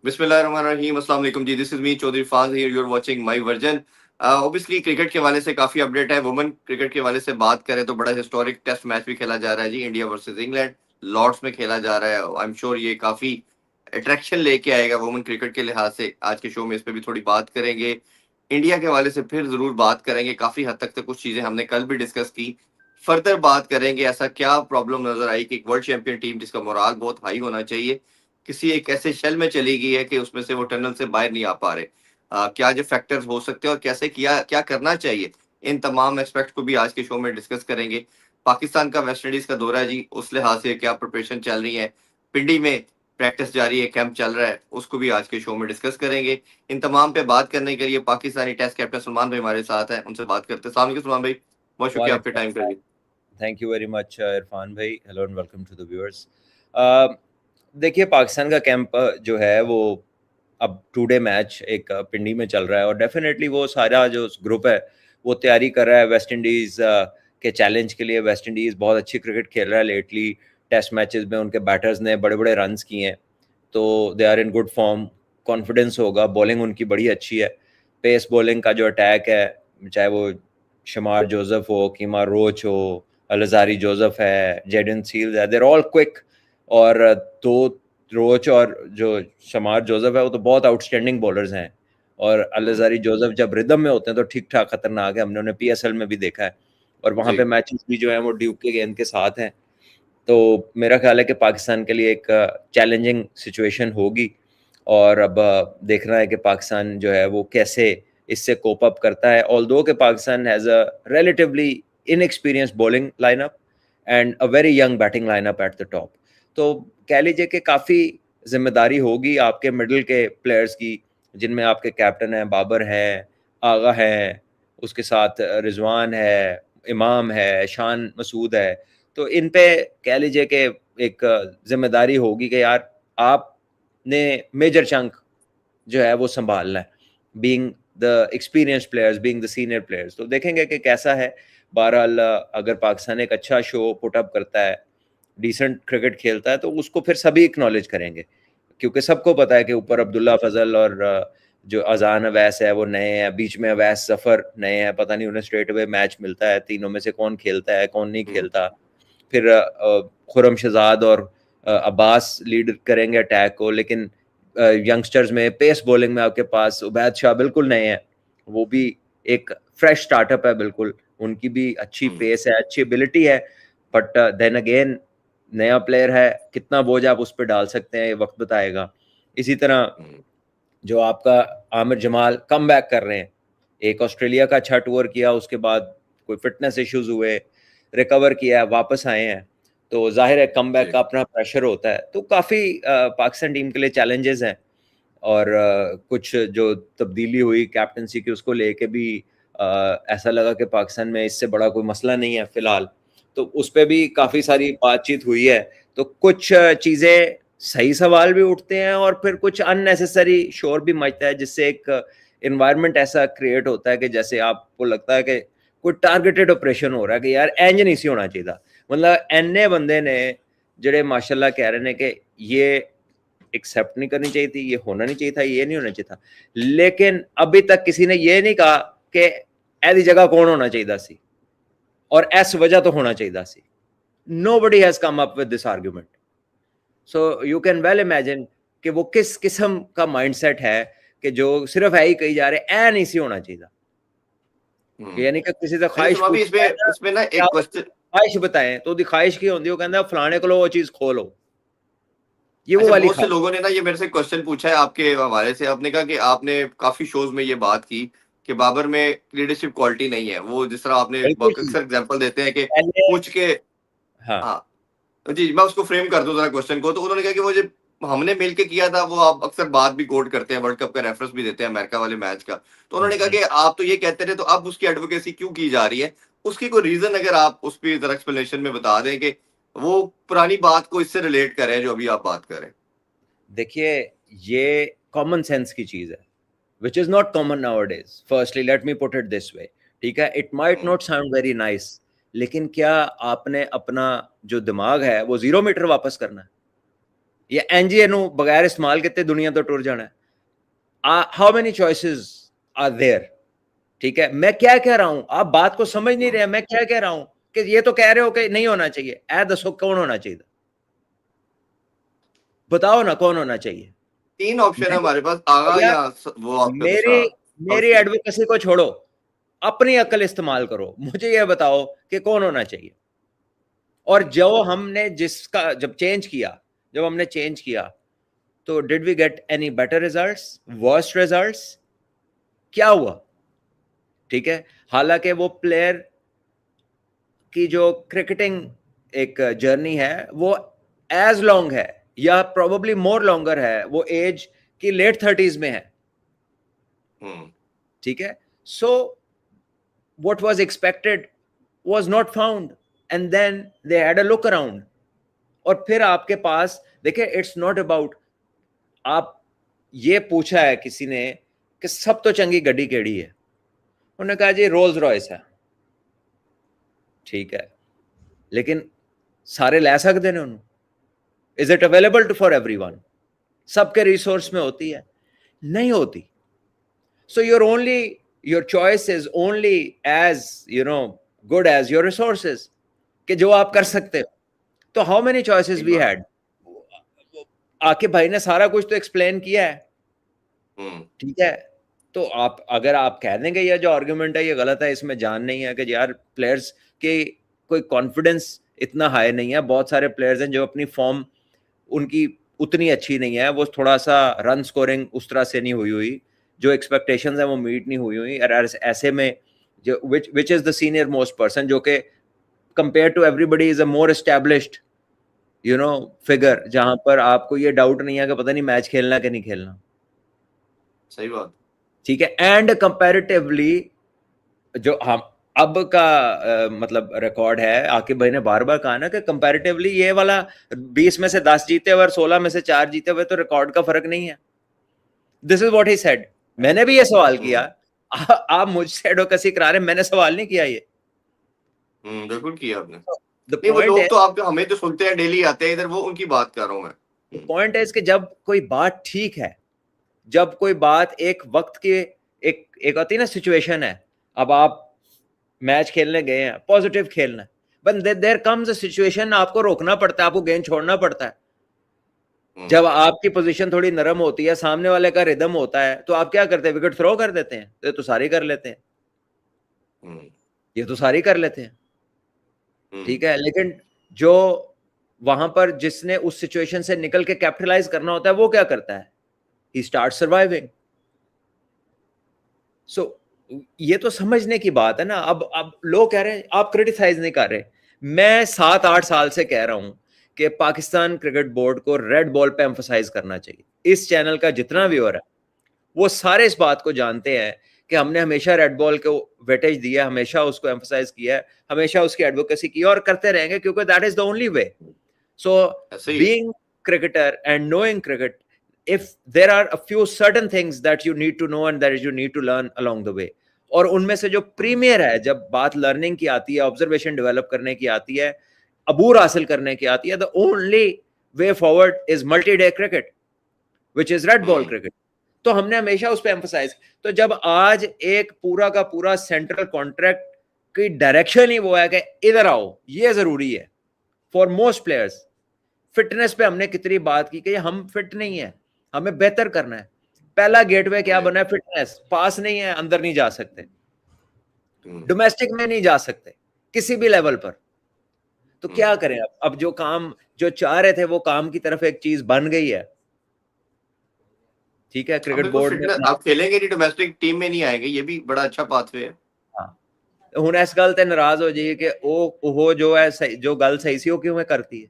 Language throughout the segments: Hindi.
बिस्मिल्लाहिर्रहमानिर्रहीम, अस्सलाम वालेकुम जी। This is me Chaudhry Faaz here, you are watching my version. Obviously cricket के हवाले से काफी अपडेट है। वुमेन क्रिकेट के हवाले से बात करें तो बड़ा हिस्टोरिक टेस्ट मैच भी खेला जा रहा है जी, इंडिया वर्सेस इंग्लैंड, लॉर्ड्स में खेला जा रहा है। आई एम श्योर ये काफी अट्रैक्शन लेके आएगा वुमेन क्रिकेट के लिहाज से। आज के शो में इस पे भी थोड़ी बात करेंगे। इंडिया के हवाले से फिर जरूर बात करेंगे, काफी हद तक तो कुछ चीजें हमने कल भी डिस्कस की। फर्दर बात करेंगे ऐसा क्या प्रॉब्लम नजर आई कि एक वर्ल्ड चैंपियन टीम जिसका मोराल बहुत हाई होना चाहिए, किसी एक ऐसे शेल में चली गई है कि उसमें से वो टनल से बाहर नहीं आ पा रहे। क्या जो फैक्टर्स हो सकते हैं और कैसे किया क्या करना चाहिए, इन तमाम एस्पेक्ट को भी आज के शो में डिस्कस करेंगे। पाकिस्तान का वेस्ट इंडीज का दौरा है जी, उस लिहाज से क्या प्रिपरेशन चल रही है, पिंडी में प्रैक्टिस जारी है, कैंप चल रहा है, उसको भी आज के शो में डिस्कस करेंगे। इन तमाम पे बात करने के लिए पाकिस्तानी टेस्ट कैप्टन सलमान भाई हमारे साथ हैं, उनसे बात करते हैं। अस्सलाम वालेकुम सलमान भाई, बहुत शुक्रिया आपके टाइम के लिए। Thank you very much Irfan भाई। Hello and welcome to the viewers. देखिए, पाकिस्तान का कैंप जो है वो अब टू डे मैच एक पिंडी में चल रहा है और डेफिनेटली वो सारा जो ग्रुप है वो तैयारी कर रहा है वेस्ट इंडीज़ के चैलेंज के लिए। वेस्ट इंडीज़ बहुत अच्छी क्रिकेट खेल रहा है लेटली। टेस्ट मैचेस में उनके बैटर्स ने बड़े बड़े रन्स किए हैं, तो they are in good form. Confidence होगा, बॉलिंग उनकी बड़ी अच्छी है। पेस बॉलिंग का जो अटैक है, चाहे वो शमार जोसेफ हो, कीमा रोच हो, अलजारी जोसेफ है, जेडन सील्स है, देर ऑल क्विक। और दो रोच और जो शमार जोसेफ है वो तो बहुत आउटस्टैंडिंग बॉलर्स हैं। और अलजारी जोसेफ जब रिदम में होते हैं तो ठीक ठाक खतरनाक है, हमने उन्हें पीएसएल में भी देखा है। और वहाँ पे मैचेस भी जो है वो ड्यूक के गेंद के साथ हैं। तो मेरा ख्याल है कि पाकिस्तान के लिए एक चैलेंजिंग सिचुएशन होगी। और अब देखना है कि पाकिस्तान जो है वो कैसे इससे कोप अप करता है। ऑल्दो कि Pakistan has a relatively inexperienced bowling lineup and a very young batting lineup at the top. तो कह लीजिए कि काफ़ी जिम्मेदारी होगी आपके मिडिल के प्लेयर्स की, जिनमें आपके कैप्टन हैं, बाबर हैं, आगा हैं, उसके साथ रिजवान है, इमाम है, शान मसूद है। तो इन पे कह लीजिए कि एक जिम्मेदारी होगी कि यार आपने मेजर चंक जो है वो संभालना है, being the experience players, being the senior players. तो देखेंगे कि कैसा है। बहरहाल अगर पाकिस्तान एक अच्छा शो पुट अप करता है, डिसेंट क्रिकेट खेलता है, तो उसको फिर सभी एक्नॉलेज करेंगे, क्योंकि सबको पता है कि ऊपर अब्दुल्ला फजल और जो अजान अवैस है वो नए हैं, बीच में अवैस जफर नए हैं, पता नहीं उन्हें स्ट्रेट अवे मैच मिलता है, तीनों में से कौन खेलता है कौन नहीं खेलता। फिर खुरम शहजाद और अब्बास लीड करेंगे अटैक को, लेकिन यंगस्टर्स में पेस बॉलिंग में आपके पास उबैद शाह बिल्कुल नए हैं, वो भी एक फ्रेश स्टार्टअप है बिल्कुल। उनकी भी अच्छी पेस है, अच्छी एबिलिटी है, बट देन अगेन नया प्लेयर है, कितना बोझ आप उस पर डाल सकते हैं ये वक्त बताएगा। इसी तरह जो आपका आमिर जमाल कम बैक कर रहे हैं, एक ऑस्ट्रेलिया का अच्छा टूर किया, उसके बाद कोई फिटनेस इश्यूज हुए, रिकवर किया, वापस आए हैं, तो जाहिर है कम बैक का अपना प्रेशर होता है। तो काफ़ी पाकिस्तान टीम के लिए चैलेंजेस हैं। और कुछ जो तब्दीली हुई कैप्टनसी की उसको लेके भी ऐसा लगा कि पाकिस्तान में इससे बड़ा कोई मसला नहीं है फिलहाल, तो उस पर भी काफ़ी सारी बातचीत हुई है। तो कुछ चीज़ें सही सवाल भी उठते हैं और फिर कुछ अननेसेसरी शोर भी मचता है, जिससे एक इन्वायरमेंट ऐसा क्रिएट होता है कि जैसे आपको लगता है कि कोई टारगेटेड ऑपरेशन हो रहा है कि यार इंज नहीं सी होना चाहिए। मतलब एने बंदे ने जेडे माशाल्लाह कह रहे हैं कि ये एक्सेप्ट नहीं करनी चाहिए थी, ये होना नहीं चाहिए था, ये नहीं होना चाहिए था, लेकिन अभी तक किसी ने ये नहीं कहा कि ऐसी जगह कौन होना चाहिए सी और इस वजह तो होना चाहिए सी। Nobody has come up with this argument. So you can well imagine कि वो किस किस्म का माइंडसेट है कि जो सिर्फ है ही कही जा रहे ऐ नहीं सी होना चाहिए। यानी कि किसी से ख्वाहिश इसमें ना एक क्वेश्चन ख्वाहिश बताएं तो दी ख्वाहिश की होती है, वो कहता फलाने को लो वो चीज खोलो, ये वो अच्छा, वाली बहुत से लोगों ने ना ये मेरे से क्वेश्चन पूछा है आपके हवाले से। आपने कहा कि आपने काफी शोज में ये बात की कि बाबर में लीडरशिप क्वालिटी नहीं है, वो जिस तरह आपने अक्सर एग्जांपल देते हैं कि पूछ के। हाँ तो जी, मैं उसको फ्रेम कर दूं जरा क्वेश्चन को। तो उन्होंने कहा कि वो जो हमने मिलके किया था, वो आप अक्सर बात भी कोट करते हैं, वर्ल्ड कप का रेफरेंस भी देते हैं अमेरिका वाले मैच का। तो उन्होंने कहा कि आप तो ये कहते रहे, तो अब उसकी एडवोकेसी क्यों की जा रही है? उसकी कोई रीजन अगर आप उस पर जरा एक्सप्लेनेशन में बता दें कि वो पुरानी बात को इससे रिलेट करें जो अभी आप बात करें। देखिए, ये कॉमन सेंस की चीज है, which is not common nowadays. Firstly, let me put it this way. ठीक है, it might not sound very nice, लेकिन क्या आपने अपना जो दिमाग है वो 0 मीटर वापस करना है? या एनजीए ਨੂੰ ਬਗੈਰ ਇਸਤੇਮਾਲ ਕੀਤੇ ਦੁਨੀਆ ਤੋਂ ਟੁਰ ਜਾਣਾ ਹੈ। How many choices are there? ठीक है, मैं क्या कह रहा हूं, आप बात को समझ नहीं रहे, मैं क्या कह रहा हूं कि ये तो कह रहे हो कि नहीं होना चाहिए, दसो कौन होना चाहिए, बताओ ना कौन होना चाहिए। 3 ऑप्शन है हमारे पास, आगा भैया, या वो आपका मेरी दूसरा मेरी एडवोकेसी को छोड़ो, अपनी अकल इस्तेमाल करो, मुझे ये बताओ कि कौन होना चाहिए। और जो हमने जिसका जब हमने चेंज किया तो did we get any better results, worst results, क्या हुआ? ठीक है, हालांकि वो प्लेयर की जो क्रिकेटिंग एक जर्नी है वो एज लॉन्ग है या प्रोबेबली मोर लॉन्गर है, वो एज की लेट 30s में है। ठीक है, सो what was expected was not found and then they had a look around। और फिर आपके पास देखिए, इट्स नॉट अबाउट, आप ये पूछा है किसी ने कि सब तो चंगी गड्डी केड़ी है, उन्होंने कहा जी रोल्स रॉयस है। ठीक है, लेकिन सारे ले सकते हैं उन्होंने? Is it available to for everyone? सबके रिसोर्स में होती है? नहीं होती। सो your choice is only as good as your resources, कि जो आप कर सकते हो। तो how many choices we had? Aqib भाई ने सारा कुछ तो एक्सप्लेन किया है। ठीक है, तो आप अगर आप कह देंगे ये जो आर्गुमेंट है ये गलत है, इसमें जान नहीं है कि यार प्लेयर्स के कोई कॉन्फिडेंस इतना हाई नहीं है, बहुत सारे प्लेयर्स हैं जो अपनी फॉर्म उनकी उतनी अच्छी नहीं है, वो थोड़ा सा रन स्कोरिंग उस तरह से नहीं हुई, जो एक्सपेक्टेशंस है वो मीट नहीं हुई। ऐसे में जो which is the senior most person, जो कि compare to everybody is a more established figure, जहां पर आपको ये डाउट नहीं है कि पता नहीं मैच खेलना कि नहीं खेलना। सही बात। ठीक है, एंड कंपैरेटिवली जो हम अब का मतलब रिकॉर्ड है, आकिब भाई ने बार बार कहा ना कि कंपैरेटिवली ये वाला 20 में से 10 जीते हुए और 16 में से 4 जीते हुए तो रिकॉर्ड का फर्क नहीं है। This is what he said. मैंने भी ये सवाल किया, आप मुझसे एडवोकेसी करा रहे, मैंने सवाल नहीं किया ये। बिल्कुल किया आपने। नहीं, वो लोग तो आपके हमें तो सुनते हैं, डेली आते हैं इधर, वो उनकी बात कर रहा हूं मैं। पॉइंट है कि जब कोई बात ठीक है, जब कोई बात एक वक्त के एक आती ना सिचुएशन है, अब आप मैच खेलने गए हैं, पॉजिटिव खेलना, but there comes a situation, आपको रोकना पड़ता है, आपको गेंद छोड़ना पड़ता है। जब आपकी पोजीशन थोड़ी नरम होती है, सामने वाले का रिदम होता है, तो आप क्या करते हैं? विकेट थ्रो कर देते हैं। ये तो सारे कर लेते हैं, ये तो सारे कर लेते हैं। ठीक है, लेकिन जो वहां पर जिसने उस सिचुएशन से निकल के कैपिटलाइज करना होता है, वो क्या करता है? ही स्टार्ट सर्वाइविंग। सो ये तो समझने की बात है ना। अब लोग कह रहे हैं, आप क्रिटिसाइज नहीं कर रहे, मैं 7-8 साल से कह रहा हूं कि पाकिस्तान क्रिकेट बोर्ड को रेड बॉल पे एम्फसाइज करना चाहिए। इस चैनल का जितना व्यूअर है वो सारे इस बात को जानते हैं कि हमने हमेशा रेड बॉल को वेटेज दिया, हमेशा उसको एम्फसाइज किया है, हमेशा उसकी एडवोकेसी की और करते रहेंगे, क्योंकि that is the only way. So being cricketer and knowing cricket, if there are a few certain things that you need to know and that you need to learn along the way, और उनमें से जो प्रीमियर है, जब बात लर्निंग की आती है, ऑब्जर्वेशन डेवलप करने की आती है, अबूर हासिल करने की आती है, the only way forward is multi day cricket which is red ball cricket. तो हमने हमेशा उस पर एम्फसाइज। तो जब आज एक पूरा का पूरा सेंट्रल कॉन्ट्रैक्ट की डायरेक्शन ही वो है कि इधर आओ, ये जरूरी है फॉर मोस्ट प्लेयर्स। फिटनेस पे हमने कितनी बात की कि हम फिट नहीं है, हमें बेहतर करना है। पहला गेटवे क्या बना है? फिटनेस। पास नहीं है, अंदर नहीं जा सकते, डोमेस्टिक में नहीं जा सकते, किसी भी लेवल पर। तो क्या करें? अब जो काम जो चाह रहे थे वो काम की तरफ एक चीज बन गई है। ठीक है, क्रिकेट बोर्ड में आप खेलेंगे नहीं, डोमेस्टिक टीम में नहीं आएंगे, ये भी बड़ा अच्छा पाथवे है। ਹੁਣ ਇਸ ਗੱਲ ਤੇ नाराज हो जाइए कि वो जो है जो गल सही सी, वो क्यों में करती है?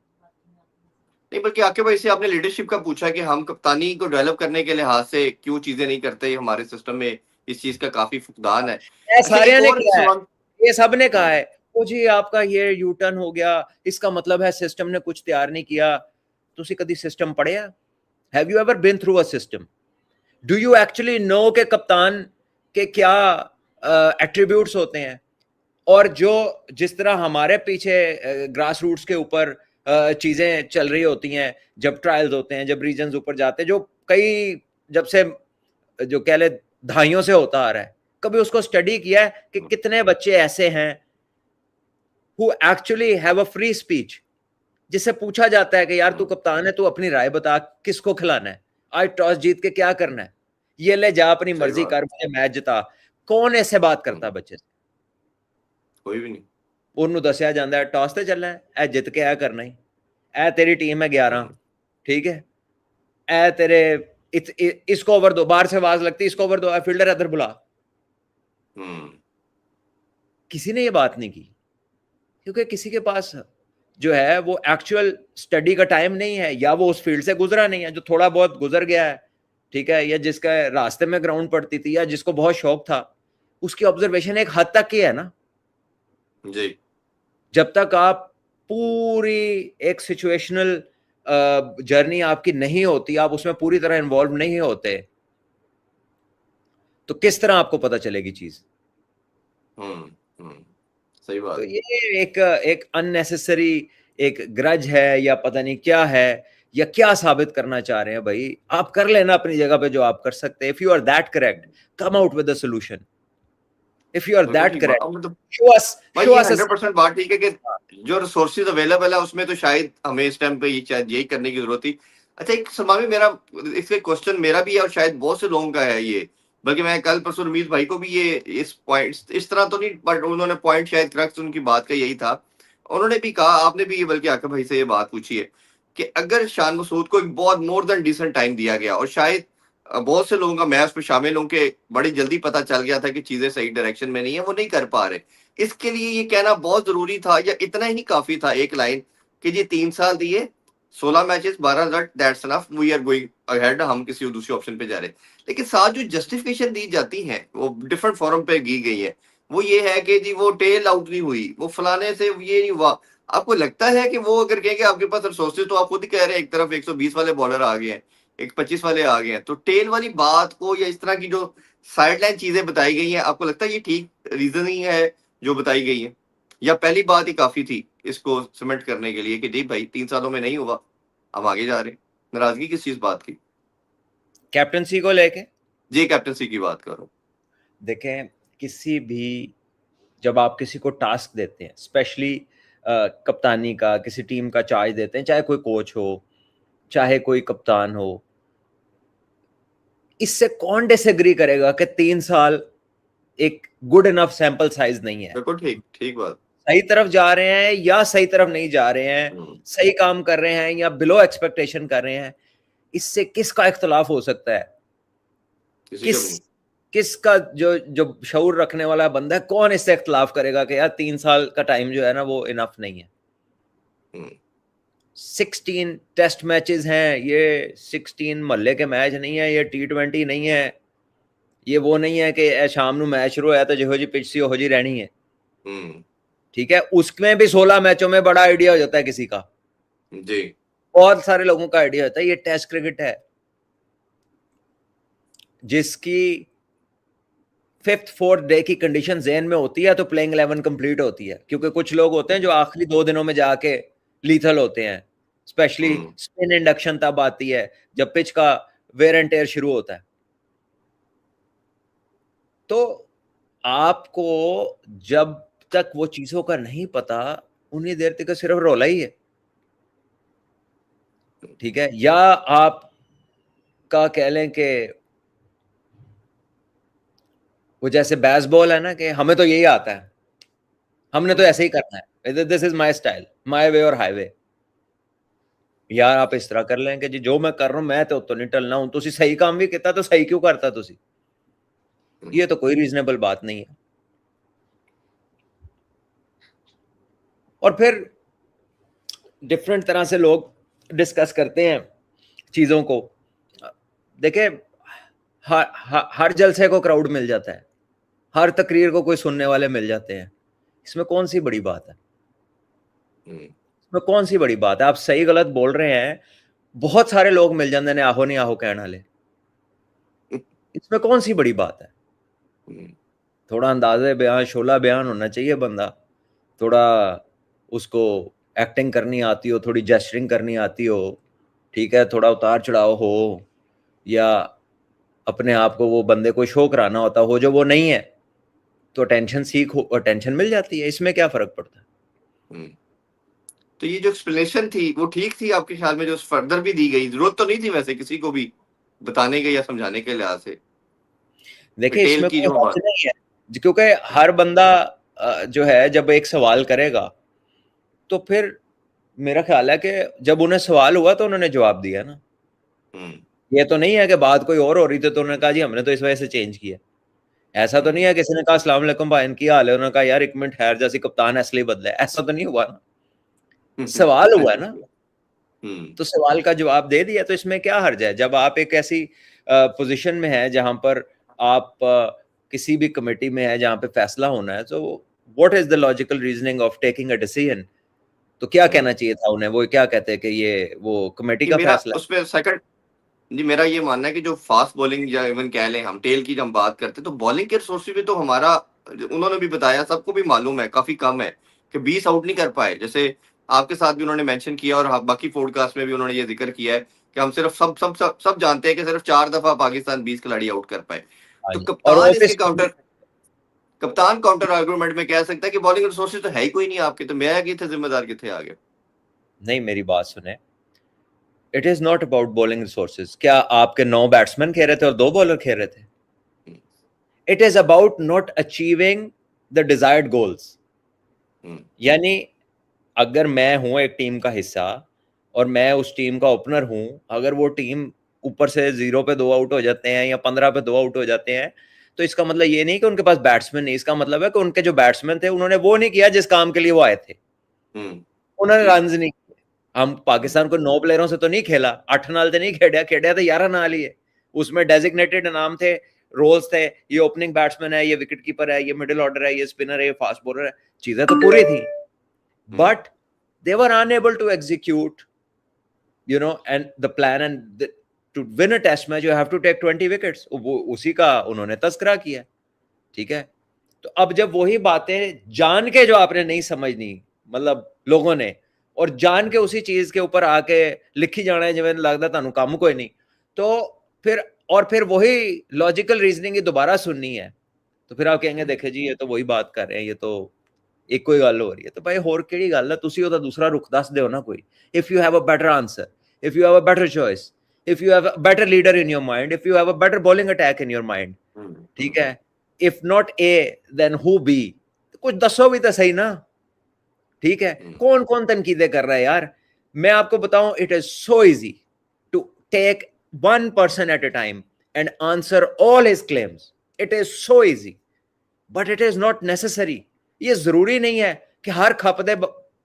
नहीं, बल्कि आके भाई से आपने लीडरशिप का पूछा कि हम कप्तानी को डेवलप करने के लिहाज से क्यों चीजें नहीं करते, हमारे सिस्टम में इस चीज का काफी फुकदान है। सारे ने किया है, ये सब ने कहा है ओ जी आपका ये यू टर्न हो गया, इसका मतलब है सिस्टम ने कुछ तैयार नहीं किया। तुसी कदी सिस्टम पढ़िया? Have you ever been through a system? Do you actually know के कप्तान के क्या एट्रीब्यूट्स होते हैं? और जो जिस तरह हमारे पीछे ग्रास रूट्स के ऊपर चीजें चल रही होती हैं, जब ट्रायल्स होते हैं, जब रीजन ऊपर जाते हैं, जो कई जब से जो कह ले दहाइयों से होता आ रहा है, कभी उसको स्टडी किया है कि कितने बच्चे ऐसे हैं who actually have a free speech, जिससे पूछा जाता है कि यार तू कप्तान है, तू अपनी राय बता, किसको खिलाना है, आज टॉस जीत के क्या करना है, ये ले जा अपनी सही मर्जी बात। कर, मुझे मैच जिता। कौन ऐसे बात करता है हम्म, बच्चे से? कोई भी नहीं। ਉਹਨੂੰ ਦੱਸਿਆ ਜਾਂਦਾ ਹੈ ਟਾਸ ਤੇ ਚੱਲਣਾ ਹੈ, ਇਹ ਜਿੱਤ ਕੇ ਇਹ ਕਰਨਾ ਹੀ, ਇਹ तेरी टीम है 11, हम्म, ठीक है, ए तेरे इसको ओवर दो, बाहर से आवाज लगती है इसको ओवर दो, फील्डर इधर बुला। हम्म, किसी ने ये बात नहीं की, क्योंकि किसी के पास जो है वो एक्चुअल स्टडी का टाइम नहीं है, या वो उस फील्ड से गुजरा नहीं है, जो थोड़ा बहुत गुजर गया है, ठीक है, या जिसका रास्ते में ग्राउंड पड़ती थी, या जिसको बहुत शौक था, उसकी ऑब्जर्वेशन एक हद तक की है ना। जी। जब तक आप पूरी एक सिचुएशनल जर्नी आपकी नहीं होती, आप उसमें पूरी तरह इन्वॉल्व नहीं होते, तो किस तरह आपको पता चलेगी चीज? हम्म, हम्म, सही तो बात। ये एक अननेसेसरी एक ग्रज है, या पता नहीं क्या है, या क्या साबित करना चाह रहे हैं भाई। आप कर लेना अपनी जगह पे जो आप कर सकते हैं। If you are that correct, come out with the solution. If you are बिल्कुल दैट ठीक बात। करेक्ट, अब मतलब शो अस भाई शो ये अस 100% बात ठीक है कि जो रिसोर्सेज अवेलेबल है उसमें तो शायद हमें इस टाइम पे ये शायद यही करने की जरूरत थी। अच्छा, एक समावी मेरा इसके क्वेश्चन मेरा भी है और शायद बहुत से लोगों का है ये, बल्कि मैं कल परसों रमीज भाई को भी ये इस पॉइंट इस तरह तो नहीं, बट उन्होंने पॉइंट शायद क्रक्स उनकी बात का यही था। उन्होंने भी कहा, आपने भी ये बल्कि आका भाई से ये बात पूछी है कि अगर शान मसूद को एक बहुत मोर देन डिसेंट टाइम दिया गया और शायद बहुत से लोगों का मैं उस पर शामिल हूं कि बड़ी जल्दी पता चल गया था कि चीजें सही डायरेक्शन में नहीं है, वो नहीं कर पा रहे, इसके लिए ये कहना बहुत जरूरी था या इतना ही काफी था एक लाइन कि जी 3 साल दिए, 16 matches, 12 result, that's enough, we are going ahead, हम किसी दूसरे ऑप्शन पे जा रहे हैं। लेकिन साथ जो जस्टिफिकेशन दी जाती है वो डिफरेंट फॉरम पे की गई है, वो ये है कि जी वो टेल आउट नहीं हुई, वो फलाने से ये नहीं हुआ। आपको लगता है कि वो अगर कहेंगे आपके पास रिसोर्सेज, तो आप खुद ही कह रहे हैं एक तरफ 120 वाले बॉलर आ गए हैं, एक 25 वाले आ गए हैं, तो टेल वाली बात को या इस तरह की जो साइडलाइन चीजें बताई गई हैं, आपको लगता है ये ठीक रीजनिंग है जो बताई गई है, या पहली बात ही काफी थी इसको सीमेंट करने के लिए कि जी भाई 3 सालों में नहीं हुआ, हम आगे जा रहे हैं? नाराजगी किस चीज बात की? कैप्टनसी को लेके जी कैप्टनसी की बात करो। देखें, किसी भी जब आप किसी को टास्क देते हैं, स्पेशली कप्तानी का, किसी टीम का चार्ज देते हैं, चाहे कोई कोच हो, चाहे कोई कप्तान हो, इससे कौन डिसएग्री करेगा कि 3 साल एक गुड इनफ सैंपल साइज नहीं है? बिल्कुल ठीक ठीक बात। सही तरफ जा रहे हैं या सही तरफ नहीं जा रहे हैं, हम्म, सही काम कर रहे हैं या बिलो एक्सपेक्टेशन कर रहे हैं, इससे किसका इख्तलाफ हो सकता है? किसी का किस भी नहीं। किसका जो जो शऊर रखने वाला बंदा है, कौन इससे इख्तलाफ करेगा कि यार 3 साल का टाइम जो है ना वो इनफ नहीं है? हम्म, 16 टेस्ट मैचेस हैं, ये 16 मोहल्ले के मैच नहीं है, ये T20 नहीं है, ये वो नहीं है कि शाम ਨੂੰ मैच शुरू होया तो जिहो जी पिच सी ओहो जी रहनी है, हम्म, ठीक है। उसमें भी 16 मैचों में बड़ा आइडिया हो जाता है किसी का, जी। बहुत सारे लोगों का आइडिया होता है। ये टेस्ट क्रिकेट है जिसकी 5th 4th डे की कंडीशन जेन में होती है तो प्लेइंग 11 कंप्लीट होती है, क्योंकि कुछ लोग होते हैं जो आखिरी 2 दिनों में जाके लीथल होते हैं, स्पेशली हम्म, स्पिन इंडक्शन तब आती है जब पिच का वेयर एंड टेयर शुरू होता है। तो आपको जब तक वो चीजों का नहीं पता, उन्हीं देर तक सिर्फ रोला ही है, ठीक है। या आप का कह लें कि वो जैसे बेसबॉल है ना, कि हमें तो यही आता है, हमने तो ऐसे ही करना है, this is my style, my way और हाईवे। यार आप इस तरह कर लें कि जी जो मैं कर रहा हूं मैं तो नहीं टलना हूं, तुसी सही काम भी किया तो सही क्यों करता तुसी? ये तो कोई रीजनेबल बात नहीं है। और फिर डिफरेंट तरह से लोग डिस्कस करते हैं चीजों को। देखे, हर जलसे को क्राउड मिल जाता है, हर तकरीर को कोई सुनने वाले मिल जाते हैं, इसमें कौन सी बड़ी बात है? इसमें कौन सी बड़ी बात है? आप सही गलत बोल रहे हैं, बहुत सारे लोग मिल जाते हैं आहो नहीं आहो कहने वाले, इसमें कौन सी बड़ी बात है? थोड़ा अंदाजे बयान, शोला बयान होना चाहिए बंदा, थोड़ा उसको एक्टिंग करनी आती हो, थोड़ी जेस्चरिंग करनी आती हो, ठीक है, थोड़ा उतार चढ़ाव हो, या अपने आप को वो बंदे को शो कराना होता हो जो वो नहीं है, तो टेंशन सीख हो, टेंशन मिल जाती है। इसमें क्या फर्क पड़ता है? हम्म। तो ये जो एक्सप्लेनेशन थी वो ठीक थी आपके ख्याल में, जो फर्दर भी दी गई, जरूरत तो नहीं थी वैसे किसी को भी बताने के या समझाने के लिहाज से? देखिए पटेल इसमें की कोई जो हर्ज नहीं है, क्योंकि हर बंदा जो है जब एक सवाल करेगा तो फिर मेरा ख्याल है कि जब उन्हें सवाल हुआ तो उन्होंने जवाब दिया ना। हम्म, ये तो नहीं है कि बात कोई और हो रही थी तो उन्होंने कहा जी हमने तो इस वजह से चेंज किया। ऐसा तो नहीं है किसी ने कहा अस्सलाम वालेकुम भाई इनकी हाल है, उन्होंने कहा यार एक मिनट ठहर जैसे कप्तान इसलिए बदला है, ऐसा तो नहीं हुआ ना। सवाल हुआ ना, हम्म, तो सवाल का जवाब दे दिया, तो इसमें क्या हर्ज है? जब आप एक ऐसी पोजीशन में है जहां पर आप किसी भी कमेटी में है जहां पे फैसला होना है, तो what is the logical reasoning of taking a decision? तो क्या कहना चाहिए था उन्हें? वो क्या कहते हैं कि ये वो कमेटी कि का मेरा फैसला है। उसमें सेकंड जी, मेरा ये मानना है कि जो फास्ट बॉलिंग या इवन कह लें हम टेल की जब हम बात करते हैं, तो बॉलिंग के रिसोर्सेज भी तो हमारा, उन्होंने भी बताया, सबको भी मालूम है, काफी कम है कि 20 आउट नहीं कर पाए। जैसे आपके साथ भी उन्होंने मेंशन किया और बाकी पॉडकास्ट में भी उन्होंने ये जिक्र किया है कि हम सिर्फ सब जानते हैं कि सिर्फ 4 दफा पाकिस्तान 20 खिलाड़ी आउट कर पाए। हाँ तो जी, और कप्तान काउंटर आर्गुमेंट में कह सकता है कि बॉलिंग रिसोर्सेज तो है ही कोई नहीं आपके, तो मैं कितने जिम्मेदार कितने आगे। नहीं, मेरी बात सुने, it is not about bowling resources. क्या आपके 9 बैट्समैन खेल रहे थे और 2 बॉलर खेल रहे थे? It is about not achieving the desired goals. यानी अगर मैं हूं एक टीम का हिस्सा और मैं उस टीम का ओपनर हूं, अगर वो टीम ऊपर से 0 पे 2 आउट हो जाते हैं या 15 पे 2 आउट हो जाते हैं, तो इसका मतलब ये नहीं कि उनके पास बैट्समैन नहीं, इसका मतलब है कि उनके जो बैट्समैन थे उन्होंने वो नहीं किया जिस काम के लिए वो आए थे। उन्होंने रन नहीं किए। हम पाकिस्तान को 9 प्लेयरों से तो नहीं खेला, 8 नाल तो नहीं खेड़ा, खेड़ा तो 11 नाल ही है। उसमें डेजिग्नेटेड नाम थे, रोल्स थे, ये ओपनिंग बैट्समैन है, ये विकेट कीपर है, ये मिडिल ऑर्डर है, ये स्पिनर है, ये फास्ट बॉलर है, चीजें तो पूरी थी, but they were unable to execute, and the plan, and to win a test match you have to take 20 wickets। वो उसी का उन्होंने तस्करा किया, ठीक है। तो अब जब वही बातें जान के जो आपने नहीं समझनी, मतलब लोगों ने, और जान के उसी चीज के ऊपर आके लिखी जाना है जिवें लगता तुहानू काम कोई नहीं, तो फिर वही लॉजिकल रीजनिंग ही दोबारा सुननी है, तो फिर आप कहेंगे देखे जी ये तो वही बात कर रहे हैं, ये तो एक कोई गल हो रही है। तो भाई होर केड़ी गल है, तुसी ओदा दूसरा रुख दस दिओ ना कोई। If you have a better answer, if you have a better choice, if you have a better leader in your mind, if you have a better bowling attack in your mind, ठीक है, if not A then who B, कुछ दसो भी तो सही ना, ठीक है। कौन कौन तनकीदे कर रहा है यार? मैं आपको बताऊं, it is so easy to take one person at a time and answer all his claims. It is so easy, but it is not necessary. ये जरूरी नहीं है कि हर खप दे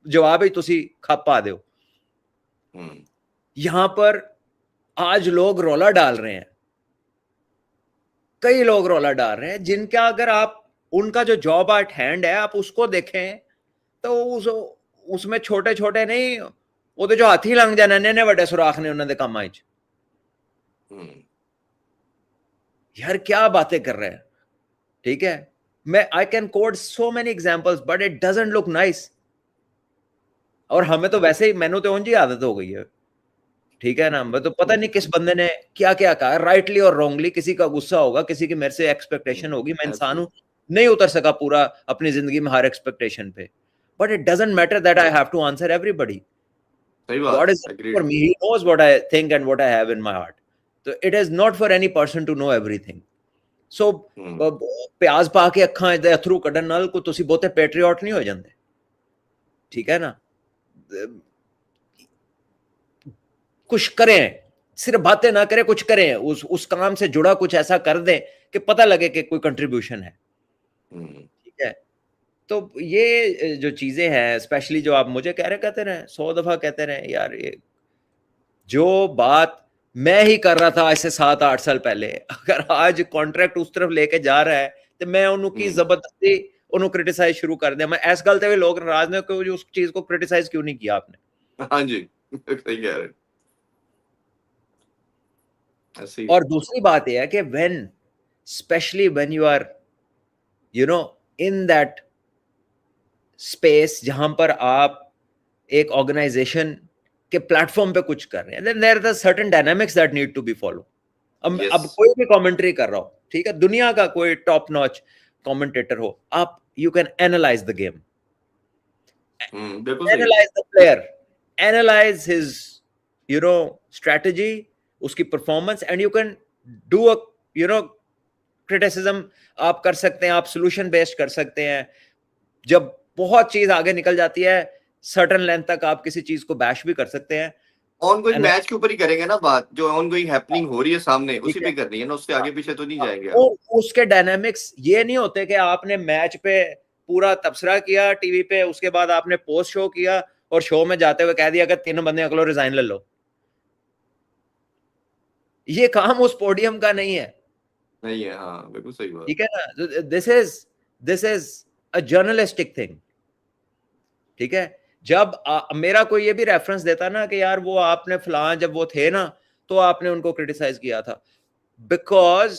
जवाब ही तुसी खप पा दो। यहां पर आज लोग रौला डाल रहे हैं, कई लोग रौला डाल रहे हैं जिनका अगर आप उनका जो जॉब एट हैंड है आप उसको देखें, तो उसमें छोटे छोटे नहीं, वो जो हाथी लंघ जाने ने बड़े सुराख ने उन्होंने काम आई। यार क्या बातें कर रहे हैं, ठीक है। मैं I can code so many examples but it doesn't look nice. और हमें तो वैसे ही, मैंने तो उनकी आदत हो गई है, ठीक है ना। मैं तो पता नहीं किस बंदे ने क्या क्या कहा, राइटली और रॉन्गली। किसी का गुस्सा होगा, किसी की मेरे से एक्सपेक्टेशन होगी, मैं इंसान हूं, नहीं उतर सका पूरा अपनी जिंदगी में हर एक्सपेक्टेशन पे, but it doesn't matter that I have to answer everybody. God is for me, he knows what I think and what I have in my heart, so it is not for any person to know everything। So प्याज पा के अखां दे अथरू कढन नाल को तुसी बहुते पैट्रियट नहीं हो जांदे, ठीक है ना। कुछ करें, सिर्फ बातें ना करें, कुछ करें, उस काम से जुड़ा कुछ ऐसा कर दें कि पता लगे कि कोई कंट्रीब्यूशन है, ठीक है। तो ये जो चीजें हैं, स्पेशली जो आप मुझे कह रहे, कहते रहे 100 दफा कहते रहे यार, ये जो बात मैं ही कर रहा था आज से 7-8 साल पहले, अगर आज कॉन्ट्रैक्ट उस तरफ लेके जा रहा है तो मैं उनकी जबरदस्ती उन्होंने क्रिटिसाइज शुरू कर दिया। मैं इस गल ते भी लोग नाराज ने कि उस चीज को क्रिटिसाइज क्यों नहीं किया आपने। हाँ जी, सही कह रहे हैं। और दूसरी बात यह है कि when, specially when you are in that space जहां पर आप एक ऑर्गेनाइजेशन के प्लेटफॉर्म पे कुछ कर रहे हैं, then there are certain dynamics that need to be follow. अब यस। कोई भी कमेंट्री कर रहा हो, ठीक है, दुनिया का कोई टॉप नॉच कमेंटेटर हो, आप you can analyse the game, बिल्कुल सही। Analyse the player, analyse his strategy, उसकी performance, and you can do a criticism आप कर सकते हैं, आप सोल्यूशन बेस्ड कर सकते हैं। जब बहुत चीज आगे निकल जाती है सर्टेन लेंथ तक, आप किसी चीज को बैश भी कर सकते हैं। ऑनगोइंग मैच के ऊपर ही करेंगे ना बात, जो ऑनगोइंग हैपनिंग हो रही है सामने उसी ठीक है, पे करनी है ना, उससे आगे पीछे तो नहीं जाएंगे वो आप। उसके डायनामिक्स ये नहीं होते कि आपने मैच पे पूरा तबसरा किया टीवी पे, उसके बाद आपने पोस्ट शो किया और शो में जाते हुए कह दिया कि 3 बंदे अगलो रिजाइन ले लो। ये काम उस पोडियम का नहीं है, नहीं है, हाँ बिल्कुल सही बात। ठीक है ना। This is a journalistic thing, ठीक है। जब मेरा कोई ये भी रेफरेंस देता ना कि यार वो आपने फलां जब वो थे ना तो आपने उनको क्रिटिसाइज किया था, बिकॉज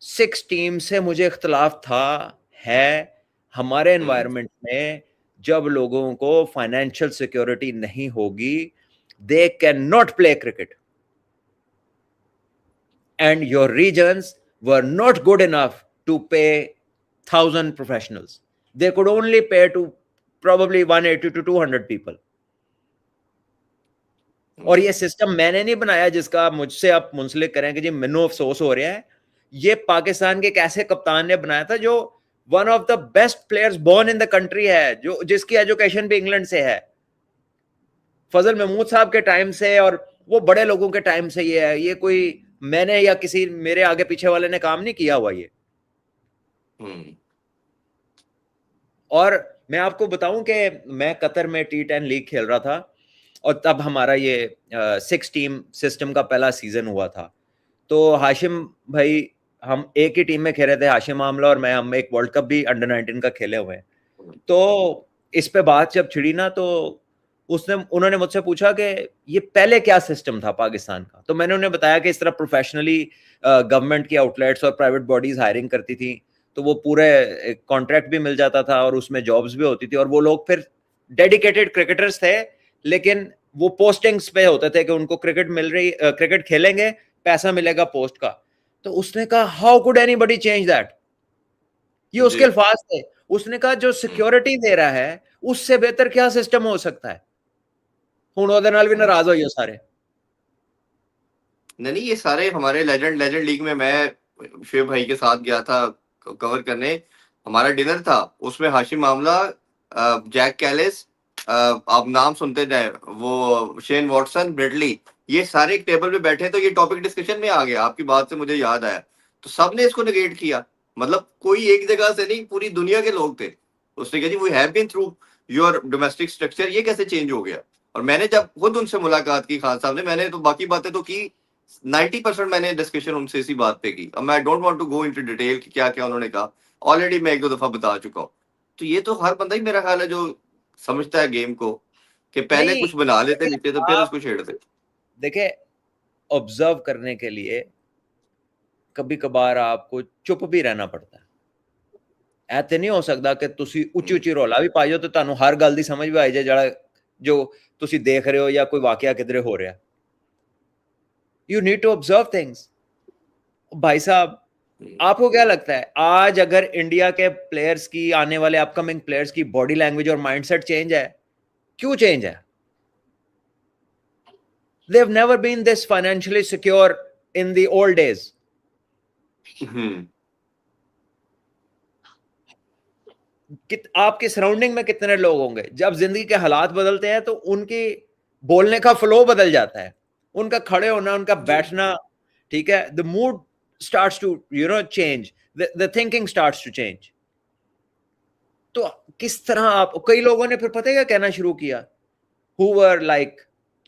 6 टीम से मुझे इख्तलाफ था, है हमारे एनवायरनमेंट में जब लोगों को फाइनेंशियल सिक्योरिटी नहीं होगी, they can not play cricket, and your reasons were not good enough to pay 1,000 professionals, they could only pay to probably 180 to 200 people। और ये सिस्टम मैंने नहीं बनाया जिसका मुझसे आप मुंसलिक करें कि जी मैनू अफसोस हो रहा है, ये पाकिस्तान के एक ऐसे कप्तान ने बनाया था जो one of the best players born in the country है, जो जिसकी एजुकेशन भी इंग्लैंड से है, फजल महमूद साहब के टाइम से और वो बड़े लोगों के टाइम से ये है। ये कोई मैंने या किसी मेरे आगे पीछे वाले ने काम नहीं किया हुआ ये। और मैं आपको बताऊं कि मैं कतर में T10 लीग खेल रहा था और तब हमारा ये 6 टीम सिस्टम का पहला सीजन हुआ था। तो हाशिम भाई, हम एक ही टीम में खेल रहे थे, हाशिम आमला और मैं, हम एक वर्ल्ड कप भी अंडर 19 का खेले हुए हैं। तो इस पे बात जब छिड़ी ना तो उन्होंने मुझसे पूछा कि ये पहले क्या सिस्टम था पाकिस्तान का। तो मैंने उन्हें बताया कि इस तरह प्रोफेशनली गवर्नमेंट की आउटलेट्स और प्राइवेट बॉडीज हायरिंग करती थी, तो वो पूरे कॉन्ट्रैक्ट भी मिल जाता था और उसमें जॉब्स भी होती थी, और वो लोग फिर डेडिकेटेड क्रिकेटर्स थे, लेकिन वो पोस्टिंग्स पे होते थे कि उनको क्रिकेट खेलेंगे, पैसा मिलेगा पोस्ट का। तो उसने कहा how could anybody change that, ये उसके अल्फाज थे। उसने कहा जो सिक्योरिटी दे रहा है उससे बेहतर क्या सिस्टम हो सकता है। हुण ओहदे नाल भी नाराज होइए सारे। नहीं ये सारे हमारे लेजेंड लीग में मैं शेब भाई के साथ गया था कवर करने। हमारा डिनर था, उसमें हाशिम मामला, जैक कैलिस, आप नाम सुनते जाए, वो शेन वॉटसन, ब्रेडली, ये सारे एक टेबल पे बैठे, तो ये टॉपिक डिस्कशन में आ गया। आपकी बात से मुझे याद आया, तो सबने इसको निगेट किया। मतलब कोई एक जगह से नहीं, पूरी दुनिया के लोग थे। उसने कहा जी we have been through your domestic structure, ये कैसे चेंज हो गया। और मैंने जब खुद उनसे मुलाकात की खान साहब ने, मैंने तो बाकी बातें तो की, 90% मैंने डिस्कशन उनसे इसी बात पे की। अब मैं don't want to go into detail कि क्या क्या उन्होंने कहा, ऑलरेडी मैं 1-2 दफा बता चुका हूँ। तो ये तो हर बंदा ही मेरा ख्याल है जो समझता है गेम को, कि पहले नहीं, कुछ बना लेते नीचे तो फिर आप उसको छेड़ते। देखे, ऑब्जर्व करने के लिए कभी कभार आपको चुप भी रहना पड़ता है। ऐसे नहीं हो सकता कि ਤੁਸੀਂ ਉੱਚੀ ਉੱਚੀ ਰੌਲਾ ਵੀ ਪਾਈਓ ਤੇ ਤੁਹਾਨੂੰ ਹਰ ਗੱਲ ਦੀ ਸਮਝ ਵੀ ਆਈ ਜਾਏ ਜਿਹੜਾ ਜੋ ਤੁਸੀਂ ਦੇਖ ਰਹੇ ਹੋ ਜਾਂ ਕੋਈ ਵਾਕਿਆ ਕਿਧਰੇ ਹੋ ਰਿਹਾ। You need to observe things. भाई साहब, आपको क्या लगता है आज अगर इंडिया के प्लेयर्स की, आने वाले अपकमिंग प्लेयर्स की बॉडी लैंग्वेज और माइंडसेट चेंज है? क्यों चेंज है? They have never been this financially secure in the old days. आपके सराउंडिंग में कितने लोग होंगे, जब जिंदगी के हालात बदलते हैं तो उनकी बोलने का फ्लो बदल जाता है, उनका खड़े होना, उनका बैठना, ठीक है, the mood starts to change, the thinking starts to change. तो किस तरह आप, कई लोगों ने फिर पता है क्या कहना शुरू किया, who were like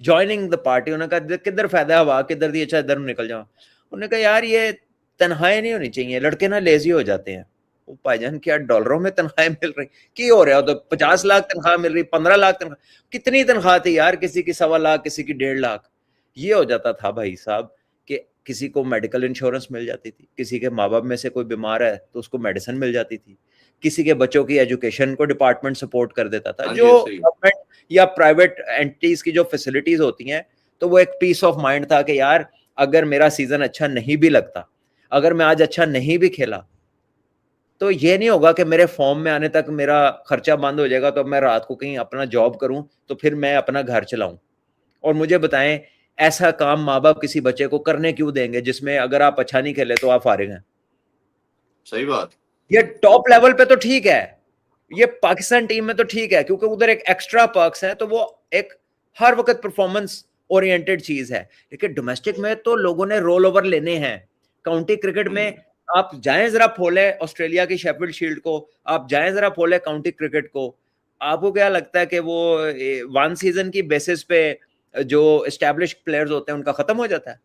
joining the party, उन्होंने कहा किधर फायदा हवा किधर दी, अच्छा इधर निकल जाओ। उन्होंने कहा यार ये तनख्वाहें नहीं होनी चाहिए, लड़के ना लेजी हो जाते हैं। वो भाईजान क्या डॉलरों में तनख्वाहें मिल रही, की हो रहा हो, तो 50 लाख तनख्वाह मिल रही, 15 लाख तनख्वाह, कितनी तनख्वाह थी यार, किसी की 1.25 लाख, किसी की 1.5 लाख। ये हो जाता था भाई साहब कि किसी को मेडिकल इंश्योरेंस मिल जाती थी, किसी के माँ बाप में से कोई बीमार है तो उसको मेडिसिन मिल जाती थी, किसी के बच्चों की एजुकेशन को डिपार्टमेंट सपोर्ट कर देता था। हाँ जी, जो सही। गवर्नमेंट या प्राइवेट एंटिटीज की जो फैसिलिटीज होती हैं, तो वो एक पीस ऑफ माइंड था कि यार अगर मेरा सीजन अच्छा नहीं भी लगता, अगर मैं आज अच्छा नहीं भी खेला, तो ये नहीं होगा कि मेरे फॉर्म में आने तक मेरा खर्चा बंद हो जाएगा, तो अब मैं रात को कहीं अपना जॉब करूं तो फिर मैं अपना घर चलाऊं। और मुझे बताएं, ऐसा काम माँ बाप किसी बच्चे को करने क्यों देंगे जिसमें अगर आप अच्छा नहीं खेले तो आप फारिग हैं? सही बात। ये टॉप लेवल पे तो ठीक है, ये पाकिस्तान टीम में तो ठीक है क्योंकि उधर एक एक्स्ट्रा पर्क्स है, तो वो एक हर वक्त परफॉर्मेंस ओरिएंटेड चीज है। लेकिन डोमेस्टिक में तो लोगों ने रोल ओवर लेने हैं। काउंटी क्रिकेट में आप जाएं जरा फोले ऑस्ट्रेलिया की शेफील्ड शील्ड को, आप जाएं जरा फोले काउंटी क्रिकेट को, आपको क्या लगता है कि वो वन सीजन की बेसिस पे जो एस्टैब्लिश्ड प्लेयर्स होते हैं उनका खत्म हो जाता है?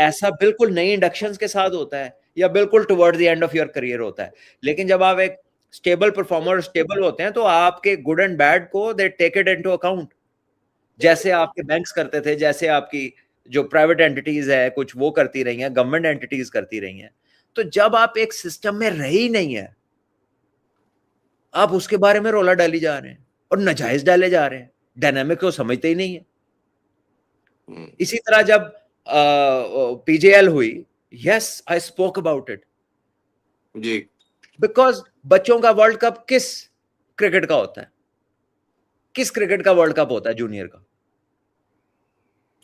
ऐसा बिल्कुल नई इंडक्शंस के साथ होता है या बिल्कुल toward the end of your career होता है। लेकिन जब आप एक स्टेबल परफॉर्मर स्टेबल होते हैं तो आपके गुड एंड बैड को they take it into account, जैसे आपके बैंक्स करते थे, जैसे आपकी जो प्राइवेट एंटिटीज है कुछ वो करती रही हैं, गवर्नमेंट एंटिटीज करती रही हैं। तो जब आप एक सिस्टम में रहे ही नहीं है, आप उसके बारे में रोला डाली जा रहे हैं और नाजायज डाले जा रहे हैं, डायनामिक को समझते ही नहीं है। इसी तरह जब पीजेएल हुई, yes I spoke about it जी। बिकॉज बच्चों का वर्ल्ड कप किस क्रिकेट का होता है? किस क्रिकेट का वर्ल्ड कप होता है जूनियर का?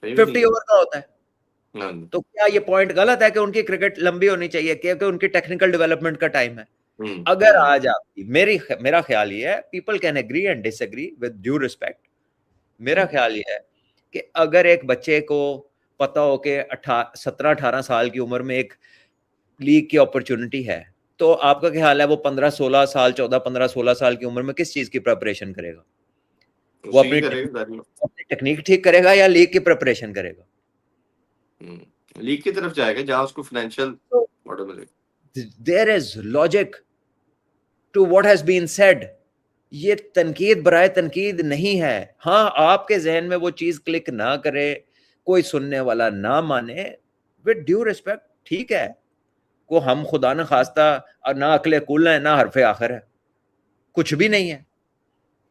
50 ओवर का होता है। तो क्या ये पॉइंट गलत है कि उनकी क्रिकेट लंबी होनी चाहिए क्योंकि उनकी टेक्निकल डेवलपमेंट का टाइम है? अगर आज आपकी मेरा ख्याल ये है, people can agree and disagree with due respect, मेरा ख्याल ये है कि अगर एक बच्चे को पता हो कि 17-18 साल की उम्र में एक लीग की अपॉर्चुनिटी है, तो आपका क्या ख्याल है वो 15-16 साल 14-15-16 साल की उम्र में किस चीज की प्रिपरेशन करेगा? वो अपनी टेक्निक ठीक करेगा या लीग की प्रिपरेशन करेगा? लीग की तरफ जाएगा जहां उसको फाइनेंशियल मॉडल मिलेगा। There is logic to what has been said. ये तनकीद बराए तनकीद नहीं है। हाँ, आपके जहन में वो चीज क्लिक ना करे, कोई सुनने वाला ना माने, विद ड्यू रिस्पेक्ट, ठीक है। को हम खुदा न खास्ता ना अकले कुल है ना हरफे आखिर है, कुछ भी नहीं है,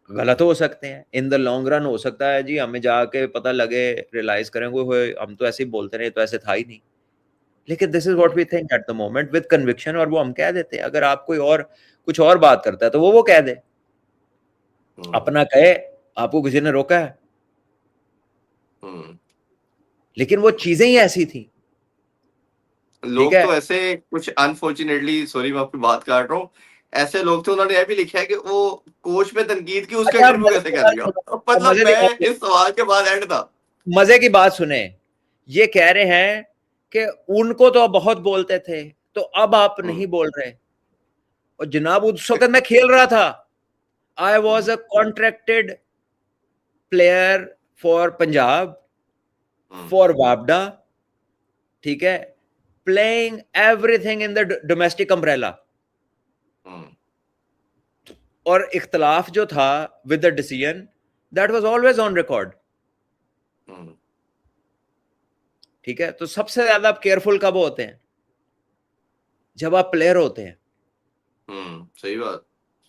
गलत हो सकते हैं। इन द लॉन्ग रन हो सकता है जी, हमें जाके पता लगे, रियलाइज करेंगे हम तो ऐसे ही बोलते रहे, तो ऐसे था ही नहीं। लेकिन this is what we think at the moment with conviction, और वो हम कह देते हैं। अगर आप कोई और कुछ और बात करता है तो वो कह दे, अपना कहे, आपको किसी ने रोका है? लेकिन वो चीजें ही ऐसी थी। लोग तो ऐसे कुछ अनफॉर्चुनेटली, सॉरी मैं आपकी बात काट रहा हूँ, ऐसे लोग थे उन्होंने यह भी लिखा है कि वो कोच पे तनकीद की, उसका इंटरव्यू कैसे कर लिया? मतलब मैं इस सवाल के बाद एंड था। मजे की बात सुने, ये कह रहे हैं कि उनको तो बहुत बोलते थे तो अब आप नहीं बोल रहे। और जनाब उस वक्त मैं खेल रहा था, I was a contracted player for Punjab, for वाबडा, ठीक है, playing everything in the domestic umbrella. और इख्तलाफ जो था with the decision, that was always on record, ठीक है। तो सबसे ज्यादा आप केयरफुल कब होते हैं? जब आप प्लेयर होते हैं। सही बात।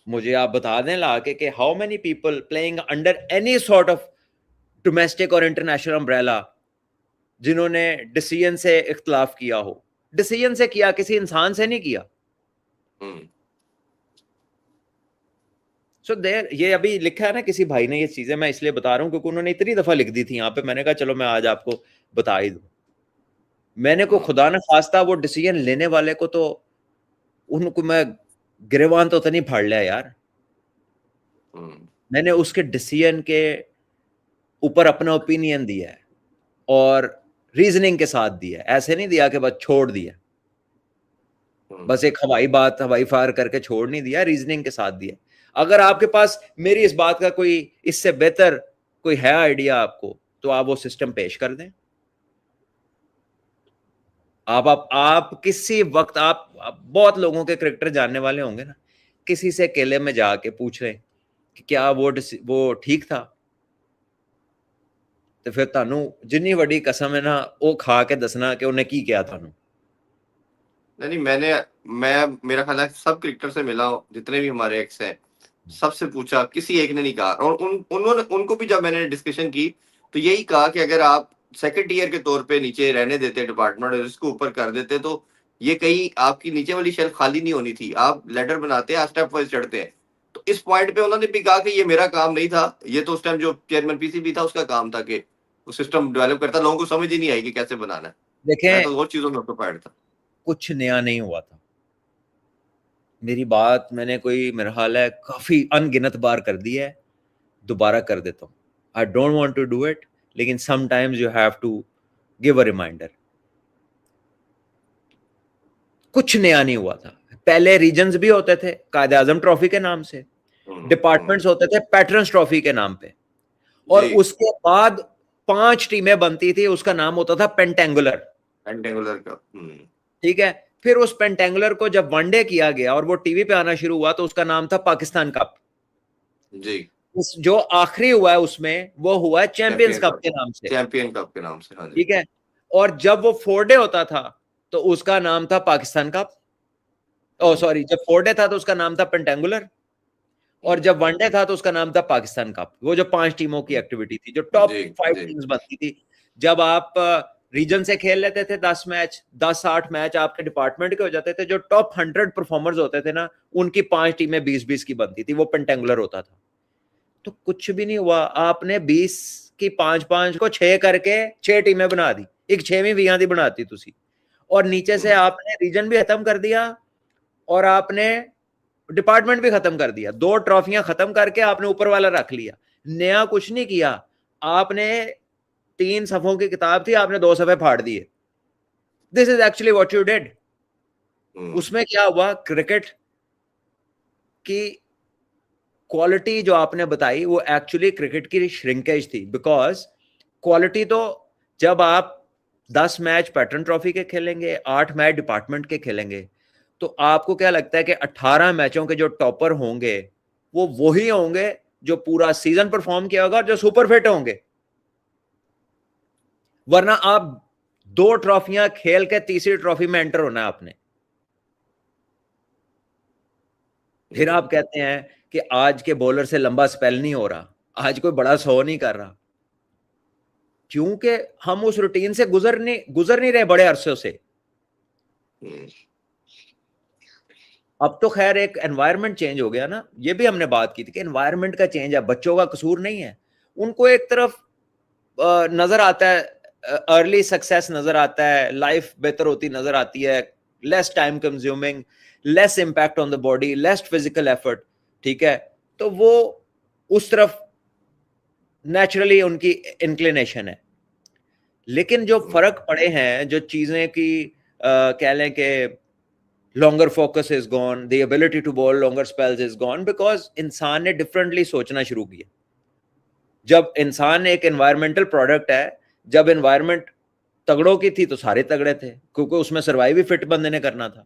मुझे आप बता दें लाके कि how many people playing under any sort of domestic और इंटरनेशनल अम्ब्रेला जिन्होंने डिसीजन से इख्तलाफ किया हो? डिसीजन से किया, किसी इंसान से नहीं किया। सो देयर, ये अभी लिखा है ना किसी भाई ने, ये चीजें मैं इसलिए बता रहा हूं क्योंकि उन्होंने इतनी दफा लिख दी थी यहाँ पे, मैंने कहा चलो मैं आज आपको बता ही दूं। मैंने को खुदा न खास्ता वो डिसीजन लेने वाले को तो उनको मैं गिरेबान तो नहीं फाड़ लिया यार। मैंने उसके डिसीजन के ऊपर अपना ओपिनियन दिया है और रीजनिंग के साथ दिया है, ऐसे नहीं दिया कि बस छोड़ दिया, बस एक हवाई फायर करके छोड़ नहीं दिया, रीजनिंग के साथ दिया। अगर आपके पास मेरी इस बात का कोई इससे बेहतर कोई है आइडिया आपको, तो आप वो सिस्टम पेश कर दें। आप किसी वक्त आप बहुत लोगों के क्रिकेटर जानने वाले होंगे ना, किसी से अकेले में जाके पूछ रहे कि क्या वो ठीक था, तो फिर तानू जिन्नी वड्डी कसम है ना वो खा के दसना कि उन्हें की किया थानू। नहीं नहीं, मैं मेरा ख्याल है सब क्रिकेटर से मिला हूं, जितने भी हमारे एक्स हैं, सबसे पूछा, किसी एक ने नहीं कहा। और उन्होंने उनको भी जब मैंने डिस्कशन की तो यही कहा कि अगर आप सेकंड ईयर के तौर पे नीचे रहने देते डिपार्टमेंट और इसको ऊपर कर देते तो ये कहीं आपकी नीचे वाली शेल्फ खाली नहीं होनी थी। आप लेडर बनाते हैं, स्टेप वाइज चढ़ते हैं। तो इस पॉइंट पे उन्होंने भी कहा कि ये मेरा काम नहीं था, ये तो उस टाइम जो चेयरमैन पीसीबी था उसका काम था कि वो सिस्टम डेवलप करता। लोगों को समझ ही नहीं आई कि कैसे बनाना है। मैं देखें, तो और चीजों में ऑक्यूपाइड था। कुछ नया नहीं हुआ था। मेरी बात मैंने कोई मेरा ख्याल है काफी अनगिनत बार कर दी है, दोबारा कर देता हूँ। I don't want to do it, लेकिन sometimes you have to give a reminder. कुछ नया नहीं हुआ था। पहले रीजन्स भी होते थे कायदे आजम ट्रॉफी के नाम से, हम्म। डिपार्टमेंट्स होते थे पैट्रन्स ट्रॉफी के नाम पे, और जी। उसके बाद 5 टीमें बनती थी, उसका नाम होता था पेंटेंगुलर। रेक्टेंगुलर का। ठीक है, फिर उस पेंटेंगुलर को जब वनडे किया गया और वो टीवी पे आना शुरू हुआ तो उसका नाम था पाकिस्तान कप। जी। जो आखिरी हुआ है उसमें वो हुआ है चैंपियंस चैंपियन कप कप। के नाम से। चैंपियन कप के नाम से, हाँ जी। ठीक है, और जब वो 4 डे होता था तो उसका नाम था पाकिस्तान कप। ओ हम्म। सॉरी, जब 4 डे था तो उसका नाम था पेंटेंगुलर, और जब वनडे था तो उसका नाम था पाकिस्तान कप। वो जो 5 टीमों की एक्टिविटी थी, जो टॉप जी। 5 जी। टीम्स बनती थी। जब आप रीजन से खेल लेते थे 10 मैच, 10-8 मैच आपके डिपार्टमेंट के हो जाते थे, जो टॉप 100 परफॉर्मर्स होते थे ना, उनकी 5 टीमें 20-20 की बनती थी, वो पेंटेंगुलर होता था। तो कुछ भी नहीं हुआ, आपने 20 की 5-5 को 6 करके 6 टीमें बना दी, एक 6वीं भी यहां दी बनाती तुसी, और नीचे से हम्म। आपने रीजन भी खत्म कर दिया और आपने डिपार्टमेंट भी खत्म कर दिया। 2 ट्रॉफियां खत्म करके आपने ऊपर वाला रख लिया। नया कुछ नहीं किया आपने। 3 सफों की किताब थी, आपने 2 सफे फाड़ दिए। This is actually what you did. Hmm. उसमें क्या हुआ, क्रिकेट की क्वालिटी जो आपने बताई वो एक्चुअली क्रिकेट की श्रिंकेज थी। बिकॉज क्वालिटी तो, जब आप 10 मैच पैटर्न ट्रॉफी के खेलेंगे, 8 मैच डिपार्टमेंट के खेलेंगे, तो आपको क्या लगता है कि 18 मैचों के जो टॉपर होंगे वो वही होंगे जो पूरा सीजन परफॉर्म किया होगा और जो सुपर फिट होंगे? वरना आप 2 ट्रॉफियां खेल के तीसरी ट्रॉफी में एंटर होना है आपने। फिर आप कहते हैं कि आज के बॉलर से लंबा स्पेल नहीं हो रहा, आज कोई बड़ा 100 नहीं कर रहा, क्योंकि हम उस रूटीन से गुजर नहीं रहे बड़े अरसे से। हम्म। अब तो खैर एक एनवायरनमेंट चेंज हो गया ना, ये भी हमने बात की थी कि एनवायरनमेंट का चेंज है, बच्चों का कसूर नहीं है। उनको एक तरफ नजर आता है, अर्ली सक्सेस नजर आता है, लाइफ बेहतर होती नजर आती है, less time consuming, less impact on the body, less physical effort. ठीक है, तो वो उस तरफ नेचुरली उनकी इंक्लिनेशन है। लेकिन जो फर्क पड़े हैं, जो चीजें की कह लें कि longer focus is gone, the ability to bowl longer spells is gone, because इंसान ने डिफरेंटली सोचना शुरू किया। जब इंसान एक एनवायरमेंटल प्रोडक्ट है, जब एनवायरमेंट तगड़ों की थी तो सारे तगड़े थे, क्योंकि उसमें सर्वाइव ही फिट बंदे ने करना था।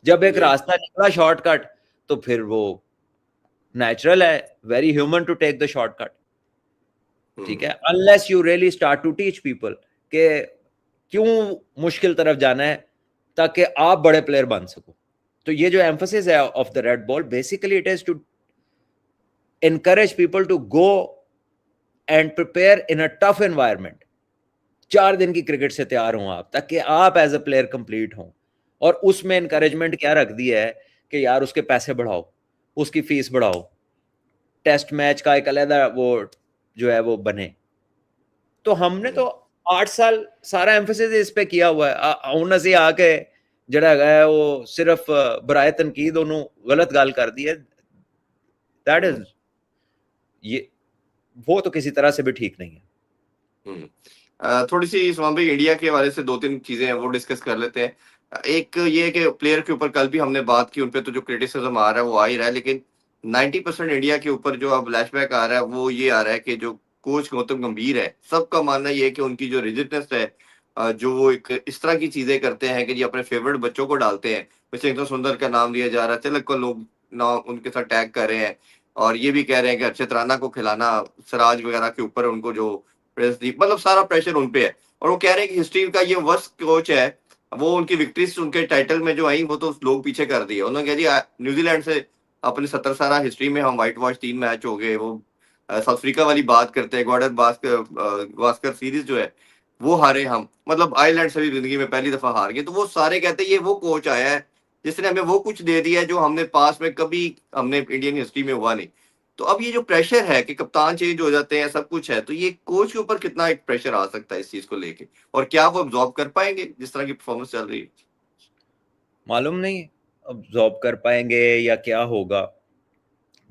जब एक जी। रास्ता निकला शॉर्टकट, तो फिर वो नेचुरल है, very human to take the shortcut. ठीक हम्म। है, unless you really start to teach people के क्यों मुश्किल तरफ जाना है ताकि आप बड़े प्लेयर बन सको। तो ये जो एम्फोसिस है of the red ball, basically it is to encourage people to go and prepare in a tough environment। 4 दिन की क्रिकेट से तैयार हों आप, ताकि आप एज अ प्लेयर कंप्लीट हों। और उसमें इंकरेजमेंट क्या रख दी है कि यार उसके पैसे बढ़ाओ, उसकी फीस बढ़ाओ, टेस्ट मैच का एक अलग वो जो है वो बने। तो हमने तो 8 साल सारा एम्फोसिस इस पे किया हुआ है। ਹੁਣ ਅਸੀਂ ਆ ਕੇ ਜਿਹੜਾ है वो सिर्फ बराए तनकीद ਉਹਨੂੰ गलत गल कर दी है। दैट इज ये, वो तो किसी तरह से भी ठीक नहीं है। थोड़ी सी इस्माम भाई इंडिया के हवाले से 2-3 चीजें हैं वो डिस्कस कर लेते हैं। एक ये है कि प्लेयर के ऊपर कल भी हमने बात की, उन पे तो जो क्रिटिसिज्म आ रहा है वो आ ही रहा है, लेकिन 90% इंडिया के ऊपर जो अब फ्लैशबैक आ रहा है वो ये आ रहा है कि जो कोच गौतम गंभीर है, सबका मानना ये है कि उनकी जो रिजिडनेस है, जो वो एक इस तरह की चीजें करते हैं कि जी अपने फेवरेट बच्चों को डालते हैं। वैसे सुंदर का नाम लिया जा रहा है, तिलक को लोग नाम उनके साथ टैग कर रहे हैं, और ये भी कह रहे हैं कि अक्षत राणा को खिलाना, सिराज वगैरह के ऊपर उनको जो प्रेस दी, मतलब सारा प्रेशर उन पे है। और वो कह रहे हैं कि हिस्ट्री का ये वर्स्ट कोच है वो उनकी विक्ट्रीज उनके टाइटल में जो आई वो तो लोग पीछे कर दिए। उन्होंने कहा जी न्यूजीलैंड से अपने 70 साल हिस्ट्री में हम व्हाइट वॉश 3 मैच हो गए। वो साउथ अफ्रीका वाली बात करते हैं, गॉर्डन गावस्कर सीरीज जो है वो हारे हम, मतलब आयरलैंड से भी जिंदगी में पहली दफा हार गए। तो वो सारे कहते हैं ये वो कोच आया है जिसने हमें वो कुछ दे दिया है जो हमने पास में कभी हमने इंडियन हिस्ट्री में हुआ नहीं। तो अब ये जो प्रेशर है कि कप्तान चेंज हो जाते हैं सब कुछ है, तो ये कोच के ऊपर कितना एक प्रेशर आ सकता है इस चीज को लेके, और क्या वो अब्जॉर्ब कर पाएंगे जिस तरह की परफॉर्मेंस चल रही है? मालूम नहीं अब्जॉर्ब कर पाएंगे या क्या होगा,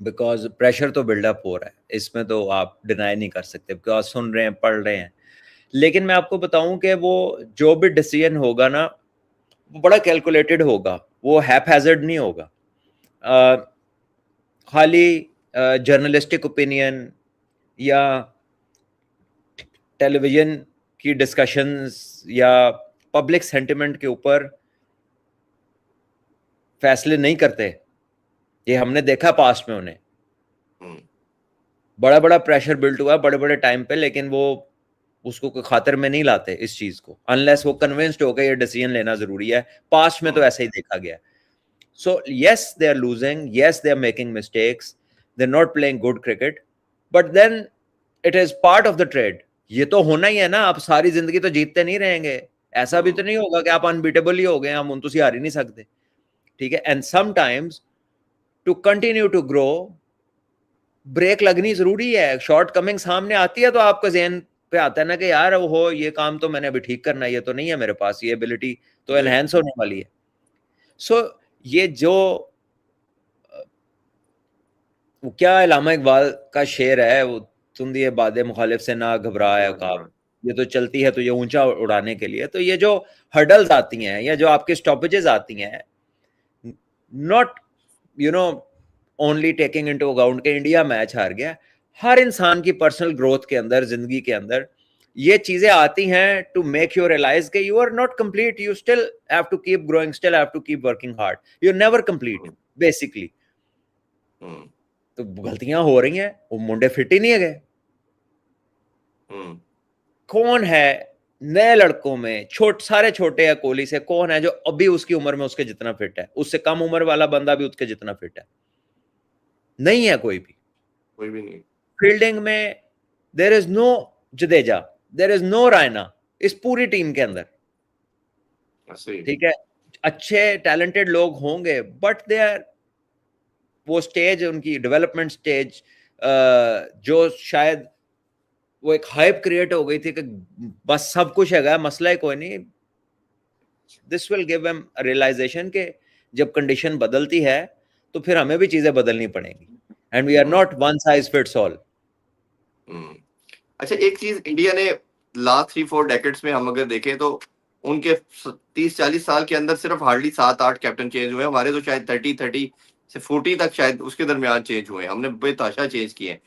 बिकॉज प्रेशर तो बिल्डअप हो रहा है, इसमें तो आप डिनाई नहीं कर सकते, बिकॉज सुन रहे हैं, पढ़ रहे हैं। लेकिन मैं आपको बताऊं कि वो जो भी डिसीजन होगा ना, वो बड़ा कैलकुलेटेड होगा, वो हैपहैजर्ड नहीं होगा। खाली जर्नलिस्टिक ओपिनियन या टेलीविजन की डिस्कशंस या पब्लिक सेंटिमेंट के ऊपर फैसले नहीं करते। ये हमने देखा पास्ट में उन्हें बड़ा बड़ा प्रेशर बिल्ट हुआ बड़े बड़े टाइम पे, लेकिन वो उसको कोई खातिर में नहीं लाते इस चीज को, अनलेस वो कन्विंस्ड हो गए ये डिसीजन लेना जरूरी है। पास्ट में तो ऐसा ही देखा गया। So yes they are losing, yes they are making mistakes, they are not playing good cricket, but then it is part of the trade. ये तो होना ही है ना, आप सारी जिंदगी तो जीतते नहीं रहेंगे। ऐसा भी तो नहीं होगा कि आप अनबीटेबल ही हो गए, हम उन तो हार ही नहीं सकते। ठीक है, and sometimes to continue to grow break लगनी जरूरी है। शॉर्ट कमिंग सामने आती है तो आपको ज़हन पे आता है ना कि यार वो ये काम तो मैंने अभी ठीक करना है, ये तो नहीं है मेरे पास, ये एबिलिटी तो एनहेंस होने वाली है। सो ये जो वो क्या इलामा इकबाल का शेर है, वो तुम दिए बादे मुखालिफ से ना घबराया काब, ये तो चलती है तो ये ऊंचा उड़ाने के लिए। तो ये जो हर्डल्स आती हैं या जो आपके स्टॉपेजेस आती हैं, not you know only taking into account के इंडिया मैच हार गया, हर इंसान की पर्सनल ग्रोथ के अंदर, जिंदगी के अंदर ये चीजें आती हैं टू मेक यू रियलाइज के you are not complete, you still have to keep growing, still have to keep working hard, you are never complete basically. तो गलतियां हो रही हैं, वो मुंडे फिट ही नहीं है गए। कौन है नए लड़कों में, सारे छोटे है कोहली से, कौन है जो अभी उसकी उम्र में उसके जितना फिट है? उससे कम उम्र वाला बंदा भी उसके जितना फिट है नहीं है, कोई भी नहीं। फील्डिंग में there is no Jadeja, there is no Raina इस पूरी टीम के अंदर। ठीक है, अच्छे टैलेंटेड लोग होंगे, बट दे आर वो स्टेज, उनकी डेवलपमेंट स्टेज जो शायद वो एक हाइप क्रिएट हो गई थी कि बस सब कुछ है, मसला ही कोई नहीं। This will give him realisation के जब कंडीशन बदलती है तो फिर हमें भी चीजें बदलनी पड़ेंगी, and we are not one size fits all. अच्छा, एक चीज इंडिया ने लास्ट 3-4 डेकेड्स में हम अगर देखें तो उनके 30-40 साल के अंदर सिर्फ हार्डली 7-8 कैप्टन चेंज हुए। हमारे तो शायद 30 से 40 तक शायद उसके दरमियान चेंज हुए, हमने बेतहाशा चेंज किए।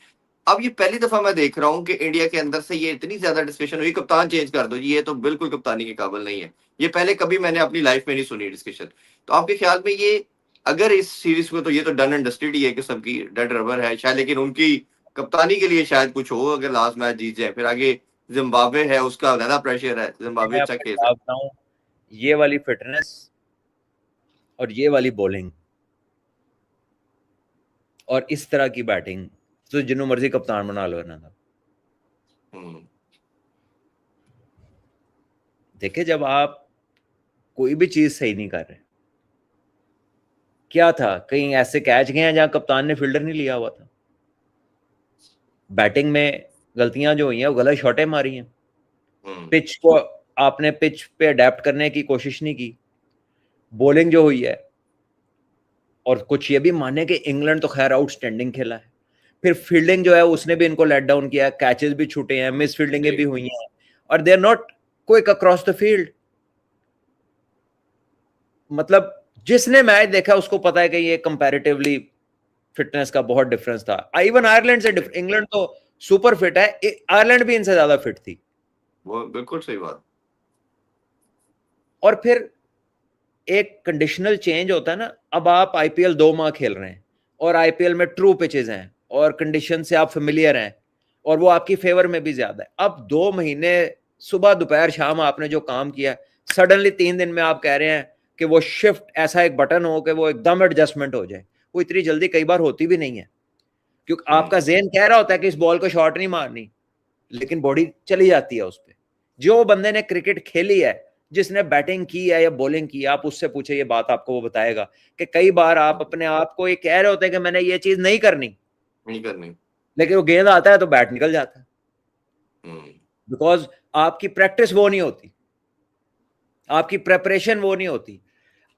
अब ये पहली दफा मैं देख रहा हूँ कि इंडिया के अंदर से ये इतनी ज्यादा डिस्कशन हुई कप्तान चेंज कर दो जी, ये तो बिल्कुल कप्तानी के काबिल नहीं है। ये पहले कभी मैंने अपनी लाइफ में नहीं सुनी डिस्कशन। तो आपके ख्याल में ये अगर इस सीरीज को, तो ये तो डन एंड डस्टेड ही है कि सबकी डेड रबर है शायद, लेकिन उनकी कप्तानी के लिए शायद कुछ हो, अगर लास्ट मैच जीत जाए फिर आगे जिम्बाब्वे है, उसका ज्यादा प्रेशर है, जिम्बाब्वे अच्छा खेल है। बताऊं, ये वाली फिटनेस और ये वाली बॉलिंग और इस तरह की बैटिंग तो जिन्हों मर्जी कप्तान बना लो ना था। देखिए, जब आप कोई भी चीज सही नहीं कर रहे, क्या था, कहीं ऐसे कैच गए हैं जहां कप्तान ने फील्डर नहीं लिया हुआ था? बैटिंग में गलतियां जो हुई हैं वो गलत शॉटें मारी हैं, पिच को आपने पिच पे अडेप्ट करने की कोशिश नहीं की। बॉलिंग जो हुई है, और कुछ ये भी माने कि इंग्लैंड तो खैर आउटस्टैंडिंग खेला है, फिर फील्डिंग जो है उसने भी इनको लेट डाउन किया, कैचेस भी छूटे हैं, मिस फील्डिंगें भी हुई हैं, और they are not quick across the field. मतलब जिसने मैच देखा उसको पता है कि ये कंपैरेटिवली फिटनेस का बहुत डिफरेंस था। इवन आयरलैंड से इंग्लैंड तो सुपर फिट है, आयरलैंड भी इनसे ज्यादा फिट थी। वो बिल्कुल सही बात। और फिर एक कंडीशनल चेंज होता है ना, अब आप आईपीएल 2 माह खेल रहे हैं और आईपीएल में ट्रू पिचेस हैं और कंडीशन से आप फेमिलियर हैं और वो आपकी फेवर में भी ज्यादा है। अब 2 महीने सुबह दोपहर शाम आपने जो काम किया, सडनली 3 दिन में आप कह रहे हैं कि वो शिफ्ट ऐसा एक बटन हो कि वो एकदम एडजस्टमेंट हो जाए, वो इतनी जल्दी कई बार होती भी नहीं है, क्योंकि आपका ज़हन कह रहा होता है कि इस बॉल को शॉट नहीं मारनी, लेकिन बॉडी चली जाती है उस पे। जो बंदे ने क्रिकेट खेली है, जिसने बैटिंग की है या बॉलिंग की है, आप उससे पूछे, ये बात आपको वो बताएगा कि कई बार आप अपने आप को ये कह रहे होते हैं कि मैंने ये चीज नहीं करनी, लेकिन वो गेंद आता है तो बैट निकल जाता है, बिकॉज आपकी प्रैक्टिस वो नहीं होती, आपकी प्रेपरेशन वो नहीं होती।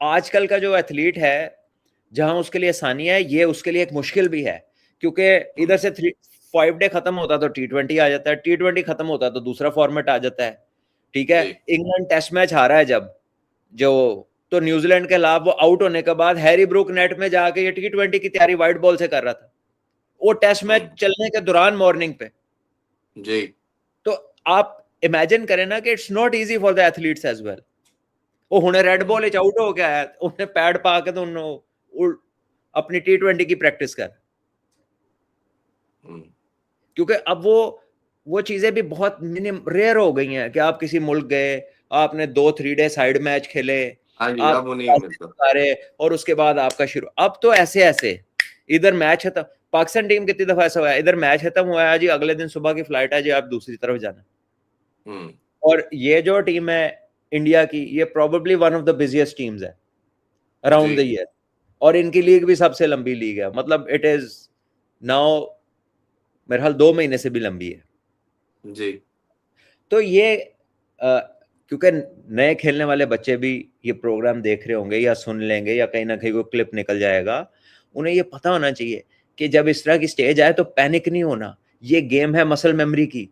आजकल का जो एथलीट है, जहां उसके लिए आसानी है, ये उसके लिए एक मुश्किल भी है, क्योंकि इधर से 5 डे खत्म होता तो T20 आ जाता है, T20 खत्म होता तो दूसरा फॉर्मेट आ जाता है। ठीक है, इंग्लैंड टेस्ट मैच हारा है जब जो, तो न्यूजीलैंड के खिलाफ वो आउट होने के बाद हैरी ब्रूक नेट में जाके ये T20 की तैयारी व्हाइट बॉल से कर रहा था, वो टेस्ट मैच चलने के दौरान मॉर्निंग पे जी। तो आप इमेजिन करें ना कि it's not easy for the athletes as well. वो हुने रेड बॉल आउट हो गया है, उन्हें पैड पा के तो उन्होंने अपनी T20 की प्रैक्टिस कर, क्योंकि अब वो चीजें भी बहुत रेयर हो गई हैं कि आप किसी मुल्क गए, आपने 2-3 डे साइड मैच खेले, आप सारे, और उसके बाद आपका शुरू। अब तो ऐसे ऐसे इधर मैच है, तो पाकिस्तान टीम कितनी दफा ऐसा हुआ है, इधर मैच खत्म हुआ है जी, अगले दिन सुबह की फ्लाइट है जी, आप दूसरी तरफ जाना। और ये जो टीम है इंडिया की, ये probably one of the busiest teams है अराउंड द ईयर, और इनकी लीग भी सबसे लंबी लीग है, मतलब इट इज नाउ मेरे ख्याल 2 महीने से भी लंबी है जी। तो ये क्योंकि नए खेलने वाले बच्चे भी ये प्रोग्राम देख रहे होंगे या सुन लेंगे या कहीं ना कहीं कोई क्लिप निकल जाएगा, उन्हें ये पता होना चाहिए कि जब इस तरह की स्टेज आए तो पैनिक नहीं होना। ये गेम है मसल मेमोरी की,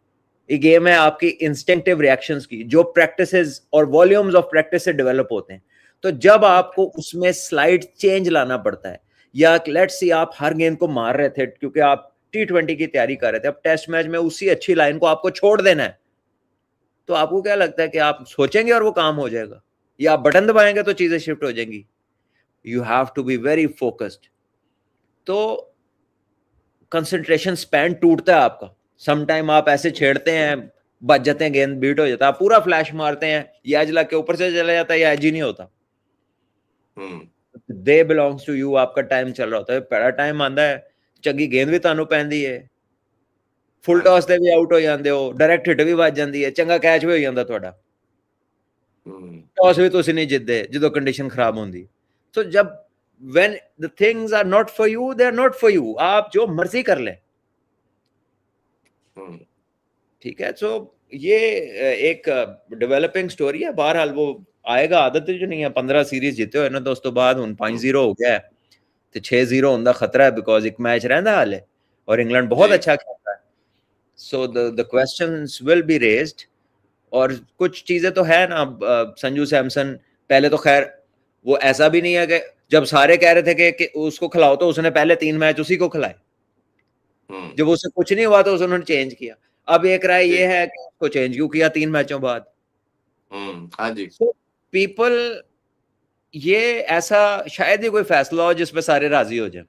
ये गेम है आपकी इंस्टिंक्टिव रिएक्शंस की, जो प्रैक्टिसेस और वॉल्यूम्स ऑफ प्रैक्टिस से डेवलप होते हैं। तो जब आपको उसमें स्लाइड चेंज लाना पड़ता है, या लेट्स सी आप हर गेंद को मार रहे थे क्योंकि आप T20 की तैयारी कर रहे थे, अब टेस्ट मैच में उसी अच्छी लाइन को आपको छोड़ देना है, तो आपको क्या लगता है कि आप सोचेंगे और वो काम हो जाएगा, या आप बटन दबाएंगे तो चीजें शिफ्ट हो जाएंगी? You have to be very focused. तो कंसंट्रेशन स्पैन टूटता है आपका। समटाइम आप ऐसे छेड़ते हैं, बच जाते हैं, गेंद बीट हो जाता है, आप पूरा फ्लैश मारते हैं, ये एज लग के ऊपर से चला जाता है, या एज ही नहीं होता। दे बिलोंग्स टू यू, आपका टाइम चल रहा होता है, पहला टाइम आंदा है, चंगी गेंद भी तानू पैंदी है, फुल टॉस ते भी आउट हो जाते हो, डायरेक्ट हिट भी ਵੱਜ ਜਾਂਦੀ ਹੈ, ਚੰਗਾ ਕੈਚ ਵੀ ਹੋ ਜਾਂਦਾ ਤੁਹਾਡਾ, टॉस भी ਤੁਸੀਂ नहीं जितते ਜਦੋਂ कंडीशन खराब होंदी। तो जब when the things are not for you, they are not for you, आप जो मर्जी कर लें, ठीक है। तो ये एक डेवलपिंग स्टोरी है, बहरहाल वो आएगा, आदत जो नहीं है, 15 सीरीज जीते हुए ना दोस्तों, बाद हुन 5-0 हो गया है, ਤੇ 6-0 ਹੋਣ ਦਾ ਖਤਰਾ ਹੈ, ਬਿਕੋਜ਼ ਇੱਕ ਮੈਚ ਰਹਿੰਦਾ ਹਾਲੇ, ਔਰ ਇੰਗਲੈਂਡ ਬਹੁਤ अच्छा खेलता है। So the questions will be raised, और कुछ चीजें तो है ना, संजू सैमसन पहले तो खैर वो ऐसा भी नहीं है कि जब सारे कह रहे थे कि उसको खिलाओ, तो उसने पहले 3 मैच उसी को खिलाए, जब उससे कुछ नहीं हुआ तो उन्होंने चेंज किया। अब एक राय ये है कि उसको चेंज क्यों किया 3 मैचों बाद? हाँ जी। So people, ये ऐसा शायद ही कोई फैसला हो जिसपे सारे राजी हो जाए।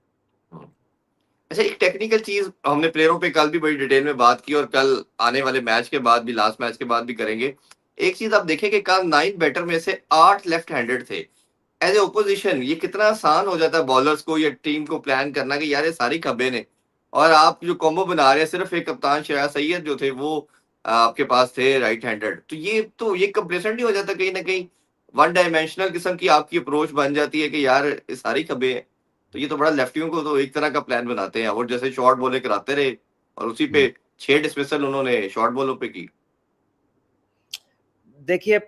अच्छा, एक टेक्निकल चीज हमने प्लेयरों पे कल भी बड़ी डिटेल में बात की, और कल आने वाले मैच के बाद भी, लास्ट मैच के बाद भी करेंगे। एक चीज आप देखें कि कल 9 बैटर में से 8 लेफ्ट हैंडेड थे। एज ए ओपोजिशन ये कितना आसान हो जाता है बॉलर्स को या टीम को प्लान करना कि यार ये सारी खब्बे ने, और आप जो कॉम्बो बना रहे हैं, सिर्फ एक कप्तान शराज सैयद जो थे वो आपके पास थे राइट हैंडेड, तो ये कंप्लेसेंट नहीं हो जाता कहीं ना कहीं, वन डायमेंशनल किस्म की आपकी अप्रोच बन जाती है कि यार ये सारी खब्बे हैं। तो ये तो बड़ा लेफ्टियों को तो एक तरह का प्लान बनाते हैं, और जैसे शॉर्ट बॉलें कराते रहे, और उसी पे 6 डिसमिसल उन्होंने शॉर्ट बॉलों पे की। देखिए,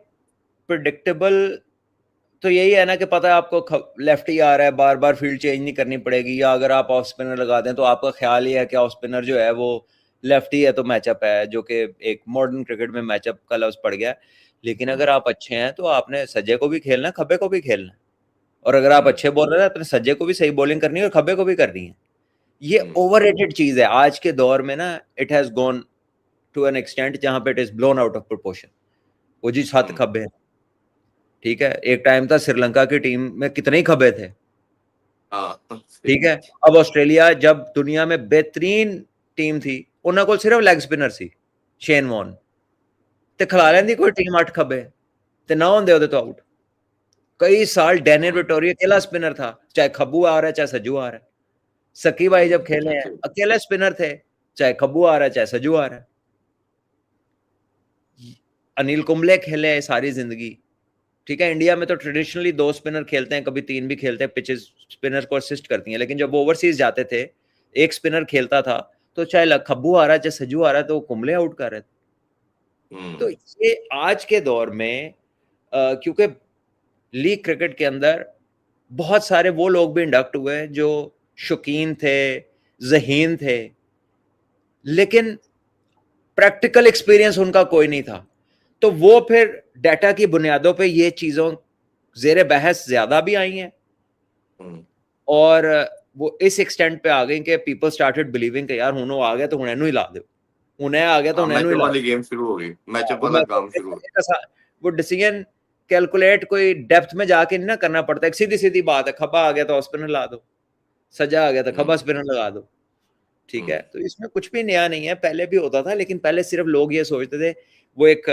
प्रेडिक्टेबल तो यही है ना कि पता है आपको लेफ्ट ही आ रहा है, बार बार फील्ड चेंज नहीं करनी पड़ेगी, या अगर आप ऑफ स्पिनर लगा दें तो आपका ख्याल ये है कि ऑफ स्पिनर जो है वो लेफ्ट ही है, तो मैचअप है, जो कि एक मॉडर्न क्रिकेट में मैचअप का लफ्ज पड़ गया। लेकिन अगर आप अच्छे हैं तो आपने सज्जे को भी खेलना है, खब्बे को भी खेलना है, और अगर आप अच्छे बॉलर हैं अपने सज्जे को भी सही बॉलिंग करनी है और खब्बे को भी करनी है। ये ओवररेटेड चीज है आज के दौर में ना, it has gone to an extent जहां पे it is blown out of proportion. वो जी 7 खब्बे हैं, ठीक है, एक टाइम था श्रीलंका की टीम में कितने ही खब्बे थे, ठीक है। अब ऑस्ट्रेलिया जब दुनिया में बेहतरीन टीम थी, उन्होंने को सिर्फ लेग स्पिनर सी शेन वॉर्न, ते खिला लेंदी कोई टीम 8 खब्बे, ते ना होंदे ओदे तो आउट। कई साल डैनियल विटोरिया अकेला स्पिनर था, चाहे खब्बू आ रहा है चाहे सज्जू आ रहा है। सकी भाई जब खेले हैं अकेले स्पिनर थे, चाहे खब्बू आ रहा है चाहे सज्जू आ रहा है। अनिल कुंबले खेले हैं सारी जिंदगी, ठीक है। इंडिया में तो ट्रेडिशनली 2 स्पिनर खेलते हैं, कभी 3 भी खेलते हैं, पिचेस स्पिनर को असिस्ट करती हैं। लेकिन जब वो ओवरसीज जाते थे, एक स्पिनर खेलता था, तो चाहे खब्बू आ रहा है चाहे सज्जू आ रहा है, तो वो कुंबले आउट कर रहे थे। तो ये आज के दौर में क्योंकि लीग क्रिकेट के अंदर बहुत सारे वो लोग भी इंडक्ट हुए जो शौकीन थे, ज़हीन थे, लेकिन प्रैक्टिकल एक्सपीरियंस उनका कोई नहीं था। तो वो फिर डाटा की बुनियादों पे ये चीज़ों ज़ेरे बहस ज़्यादा भी आई हैं, और वो इस एक्सटेंट पे आ गई कि पीपल स्टार्टेड बिलीविंग कि यार हुन आ गया तो हुन इनू हिला दो, हुन आ गया तो हुन इनू मैचअप हिला वाली गेम शुरू हो गई, मैचअप वाला काम शुरू हो गया। वो डिसीजन कैलकुलेट कोई डेप्थ में जाके नहीं ना करना पड़ता, एक सीधी सीधी बात है, खब्बा आ गया तो स्पिनर ला दो, सजा आ गया तो खब्बा स्पिनर लगा दो, ठीक है। तो इसमें कुछ भी नया नहीं है, पहले भी होता था, लेकिन पहले सिर्फ लोग ये सोचते थे, वो एक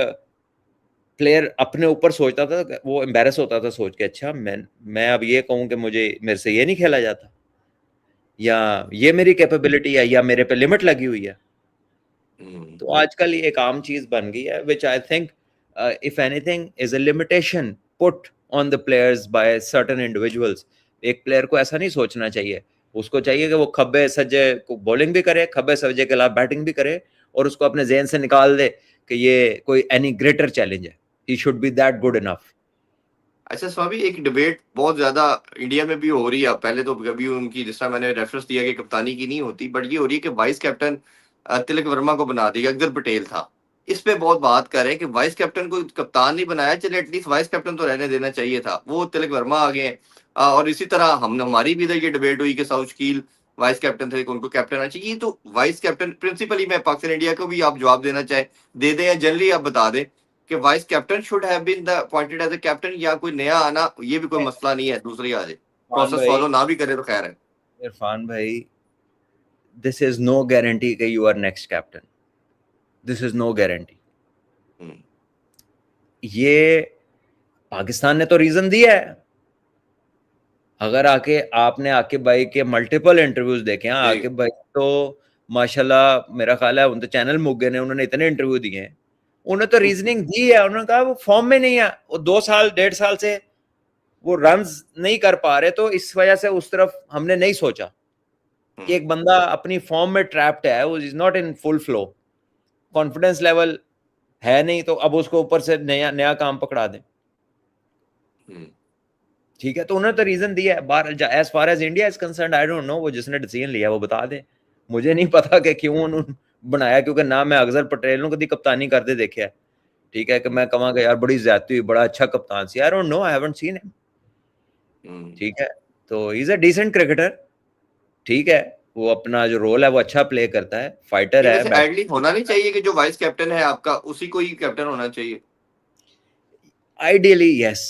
प्लेयर अपने ऊपर सोचता था, वो एम्बेरस होता था सोच के, अच्छा मैं अब ये कहूं कि मुझे मेरे से ये नहीं खेला जाता, या ये मेरी कैपेबिलिटी है, या मेरे पे लिमिट लगी हुई है। तो आजकल ये एक आम चीज बन गई है, which I think if anything is a limitation put on the players by certain individuals. एक प्लेयर को ऐसा नहीं सोचना चाहिए, उसको चाहिए कि वो खब्बे सज्जे को बॉलिंग भी करे, खब्बे सज्जे के अलावा बैटिंग भी करे, और उसको अपने ज़हन से निकाल दे कि ये कोई एनी ग्रेटर चैलेंज है, he should be that good enough. अच्छा स्वामी, एक डिबेट बहुत ज्यादा इंडिया में भी हो रही है, पहले तो कभी उनकी, जिस तरह मैंने रेफरेंस दिया कि कप्तानी की नहीं होती, बट ये हो रही है कि वाइस कैप्टन तिलक वर्मा को बना दिया, अक्षर पटेल था। इस पे बहुत बात कर रहे हैं कि वाइस कैप्टन को कप्तान नहीं बनाया, चले एटलीस्ट वाइस कैप्टन तो रहने देना चाहिए था, वो तिलक वर्मा आ गए हैं। और इसी तरह हमारी भी इधर ये डिबेट हुई कि साउथ कील वाइस कैप्टन थे, उनको कैप्टन आना चाहिए। तो वाइस कैप्टन प्रिंसिपली, मैं पाकिस्तान इंडिया को भी आप जवाब देना चाहे दे दें, या जनरली आप बता दें कि vice captain should have been the appointed as a captain, या कोई नया आना ये भी कोई मसला नहीं है, दूसरी आ जाए, प्रोसेस फॉलो ना भी करे तो खैर है। इरफान भाई, दिस इज नो गारंटी कि you are next captain, this is no guarantee. ये पाकिस्तान ने तो रीजन दिया है। अगर आपने आकिब भाई के मल्टीपल इंटरव्यूज देखे हैं, आकिब भाई तो माशाल्लाह मेरा ख्याल है उन तो चैनल मुक गए ने, उन्होंने इतने इंटरव्यू दिए हैं, उन्होंने तो रीजनिंग दी है। उन्होंने कहा वो फॉर्म में नहीं है, वो 2 साल 1.5 साल से वो रन्स नहीं कर पा रहे, तो इस वजह से उस तरफ हमने नहीं सोचा कि एक बंदा अपनी फॉर्म में ट्रैप्ड है, वो is not in full flow, confidence level है नहीं, तो अब उसको ऊपर से नया नया काम पकड़ा दें, ठीक है। तो उन्होंने तो रीजन दिया है। As far as India is concerned, I don't know, वो जिसने डिसीजन लिया वो बता दे, मुझे नहीं पता कि क्यों उन्होंने बनाया, क्योंकि ना मैं अक्षर पटेल ने कभी कप्तानी करते देखे है, ठीक है, कि मैं कहूँगा यार बड़ी ज्यादती हुई, बड़ा अच्छा कप्तान सी, I don't know, I haven't seen him, ठीक है। तो he is a decent cricketer, ठीक है, वो अपना जो रोल है वो अच्छा प्ले करता है, फाइटर है। आइडियली होना नहीं चाहिए कि जो वाइस कैप्टन है आपका उसी को ही कैप्टन होना चाहिए? आइडियली यस,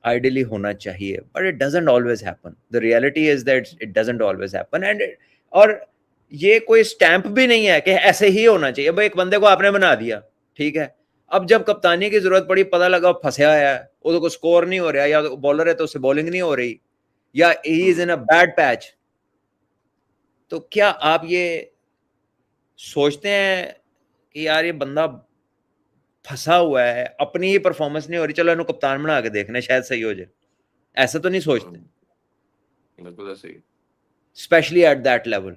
आइडियली होना चाहिए, but it doesn't always happen. The reality is that it doesn't always happen, and और ये कोई स्टैंप भी नहीं है कि ऐसे ही होना चाहिए। भाई एक बंदे को आपने बना दिया, ठीक है, अब जब कप्तानी की जरूरत पड़ी, पता लगा फंसा है, उसको स्कोर नहीं हो रहा, या बॉलर है तो उससे बॉलिंग नहीं हो रही, या he is in a bad patch, तो क्या आप ये सोचते हैं कि यार ये बंदा फंसा हुआ है, अपनी ही परफॉर्मेंस नहीं हो रही, चलो इन्हें कप्तान बना के देखने शायद सही हो जाए, ऐसा तो नहीं सोचते, बिल्कुल सही, स्पेशली एट दैट लेवल।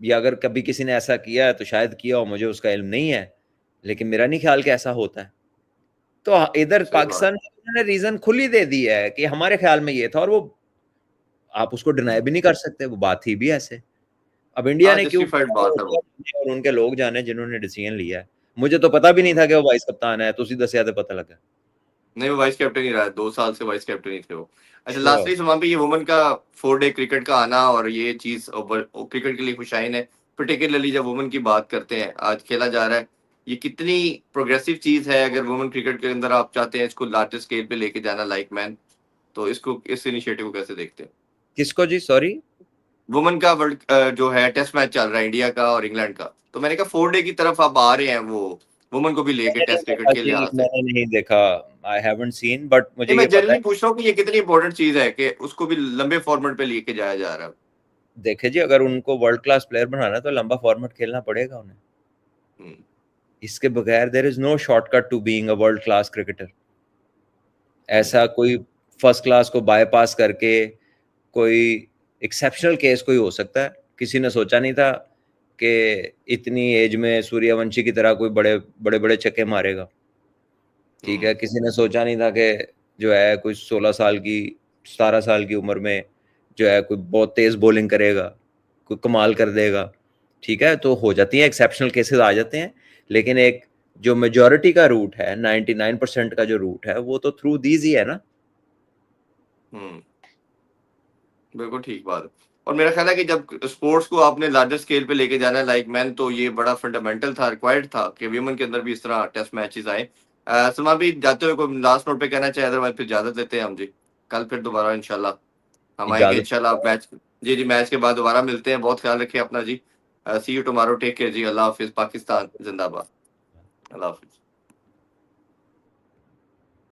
या अगर कभी किसी ने ऐसा किया है तो शायद किया हो, मुझे उसका इल्म नहीं है, लेकिन मेरा नहीं ख्याल कि ऐसा होता है। तो इधर पाकिस्तान ने रीजन खुली दे दी है कि हमारे ख्याल में ये था, और वो आप उसको डिनाई भी नहीं कर सकते, वो बात थी भी ऐसे। अब इंडिया ने क्यों, और उनके लोग जाने जिन्होंने डिसीजन लिया है। मुझे तो पता भी नहीं था कि वो वाइस कप्तान है, तो उसी दसिया तो पता लगा। नहीं, वो वाइस कैप्टन ही रहा है, 2 साल से वाइस कैप्टन ही थे वो। अच्छा, लास्टली सुमान भी, ये वुमेन का 4 डे क्रिकेट का आना और ये चीज क्रिकेट के लिए खुशाइन है, पर्टिकुलरली जब वुमेन की बात करते हैं, आज खेला जा रहा है, ये कितनी प्रोग्रेसिव चीज है? अगर वुमेन क्रिकेट के अंदर आप चाहते हैं इसको लार्ज स्केल पे लेके जाना लाइक मैन, तो इसको, इस इनिशिएटिव को कैसे देखते हैं? किसको जी, सॉरी? वुमेन का वर्ल्ड जो है टेस्ट मैच चल रहा है इंडिया का और इंग्लैंड का, तो मैंने कहा 4 डे की तरफ आप आ रहे हैं, वो वुमेन को भी लेके मैंने नहीं टेस्ट क्रिकेट देखा के जी, लिहाज से? मैंने नहीं देखा, आई हैवंट सीन, बट मुझे नहीं, ये मैं पता है। जनरली पूछ रहा हूँ कि ये कितनी इंपॉर्टेंट चीज है कि उसको भी लंबे फॉर्मेट पे लेके जाया जा रहा है। देखिए जी, अगर उनको वर्ल्ड क्लास प्लेयर बनाना है तो लंबा फॉर्मेट खेलना पड़ेगा उन्हें। हम्म, इसके बगैर there is no shortcut to being a world class cricketer. Hmm, ऐसा कोई फर्स्ट क्लास को बायपास करके कोई एक्सेप्शनल केस कोई हो सकता है। किसी ने सोचा नहीं था कि इतनी एज में सूर्यवंशी की तरह कोई बड़े बड़े बड़े छक्के मारेगा। ठीक है, किसी ने सोचा नहीं था कि जो है कोई 16 साल की 17 साल की उम्र में जो है कोई बहुत तेज बॉलिंग करेगा, कोई कमाल कर देगा। ठीक है, तो हो जाती हैं एक्सेप्शनल केसेस आ जाते हैं, लेकिन एक जो मेजोरिटी का रूट है, 99% का जो रूट है, वो तो थ्रू दीज ही है ना। हम्म, बिल्कुल ठीक बात है। और मेरा ख्याल है कि जब स्पोर्ट्स को आपने लार्जर स्केल पे लेके जाना है लाइक मैन, तो ये बड़ा फंडामेंटल था, रिक्वायर्ड था कि वीमेन के अंदर भी इस तरह टेस्ट मैचेस आए। सलमान भी जाते हुए कोई लास्ट नोट पे कहना चाहे, अदरवाइज फिर इजाजत लेते हैं हम जी। कल फिर दोबारा इंशाल्लाह हम आएंगे इजाजत। इंशाल्लाह मैच। जी जी, मैच के बाद दोबारा मिलते हैं। बहुत ख्याल रखिए अपना जी। सी यू टुमारो, टेक केयर जी। अल्लाह हाफिज, पाकिस्तान जिंदाबाद। अल्लाह हाफिज।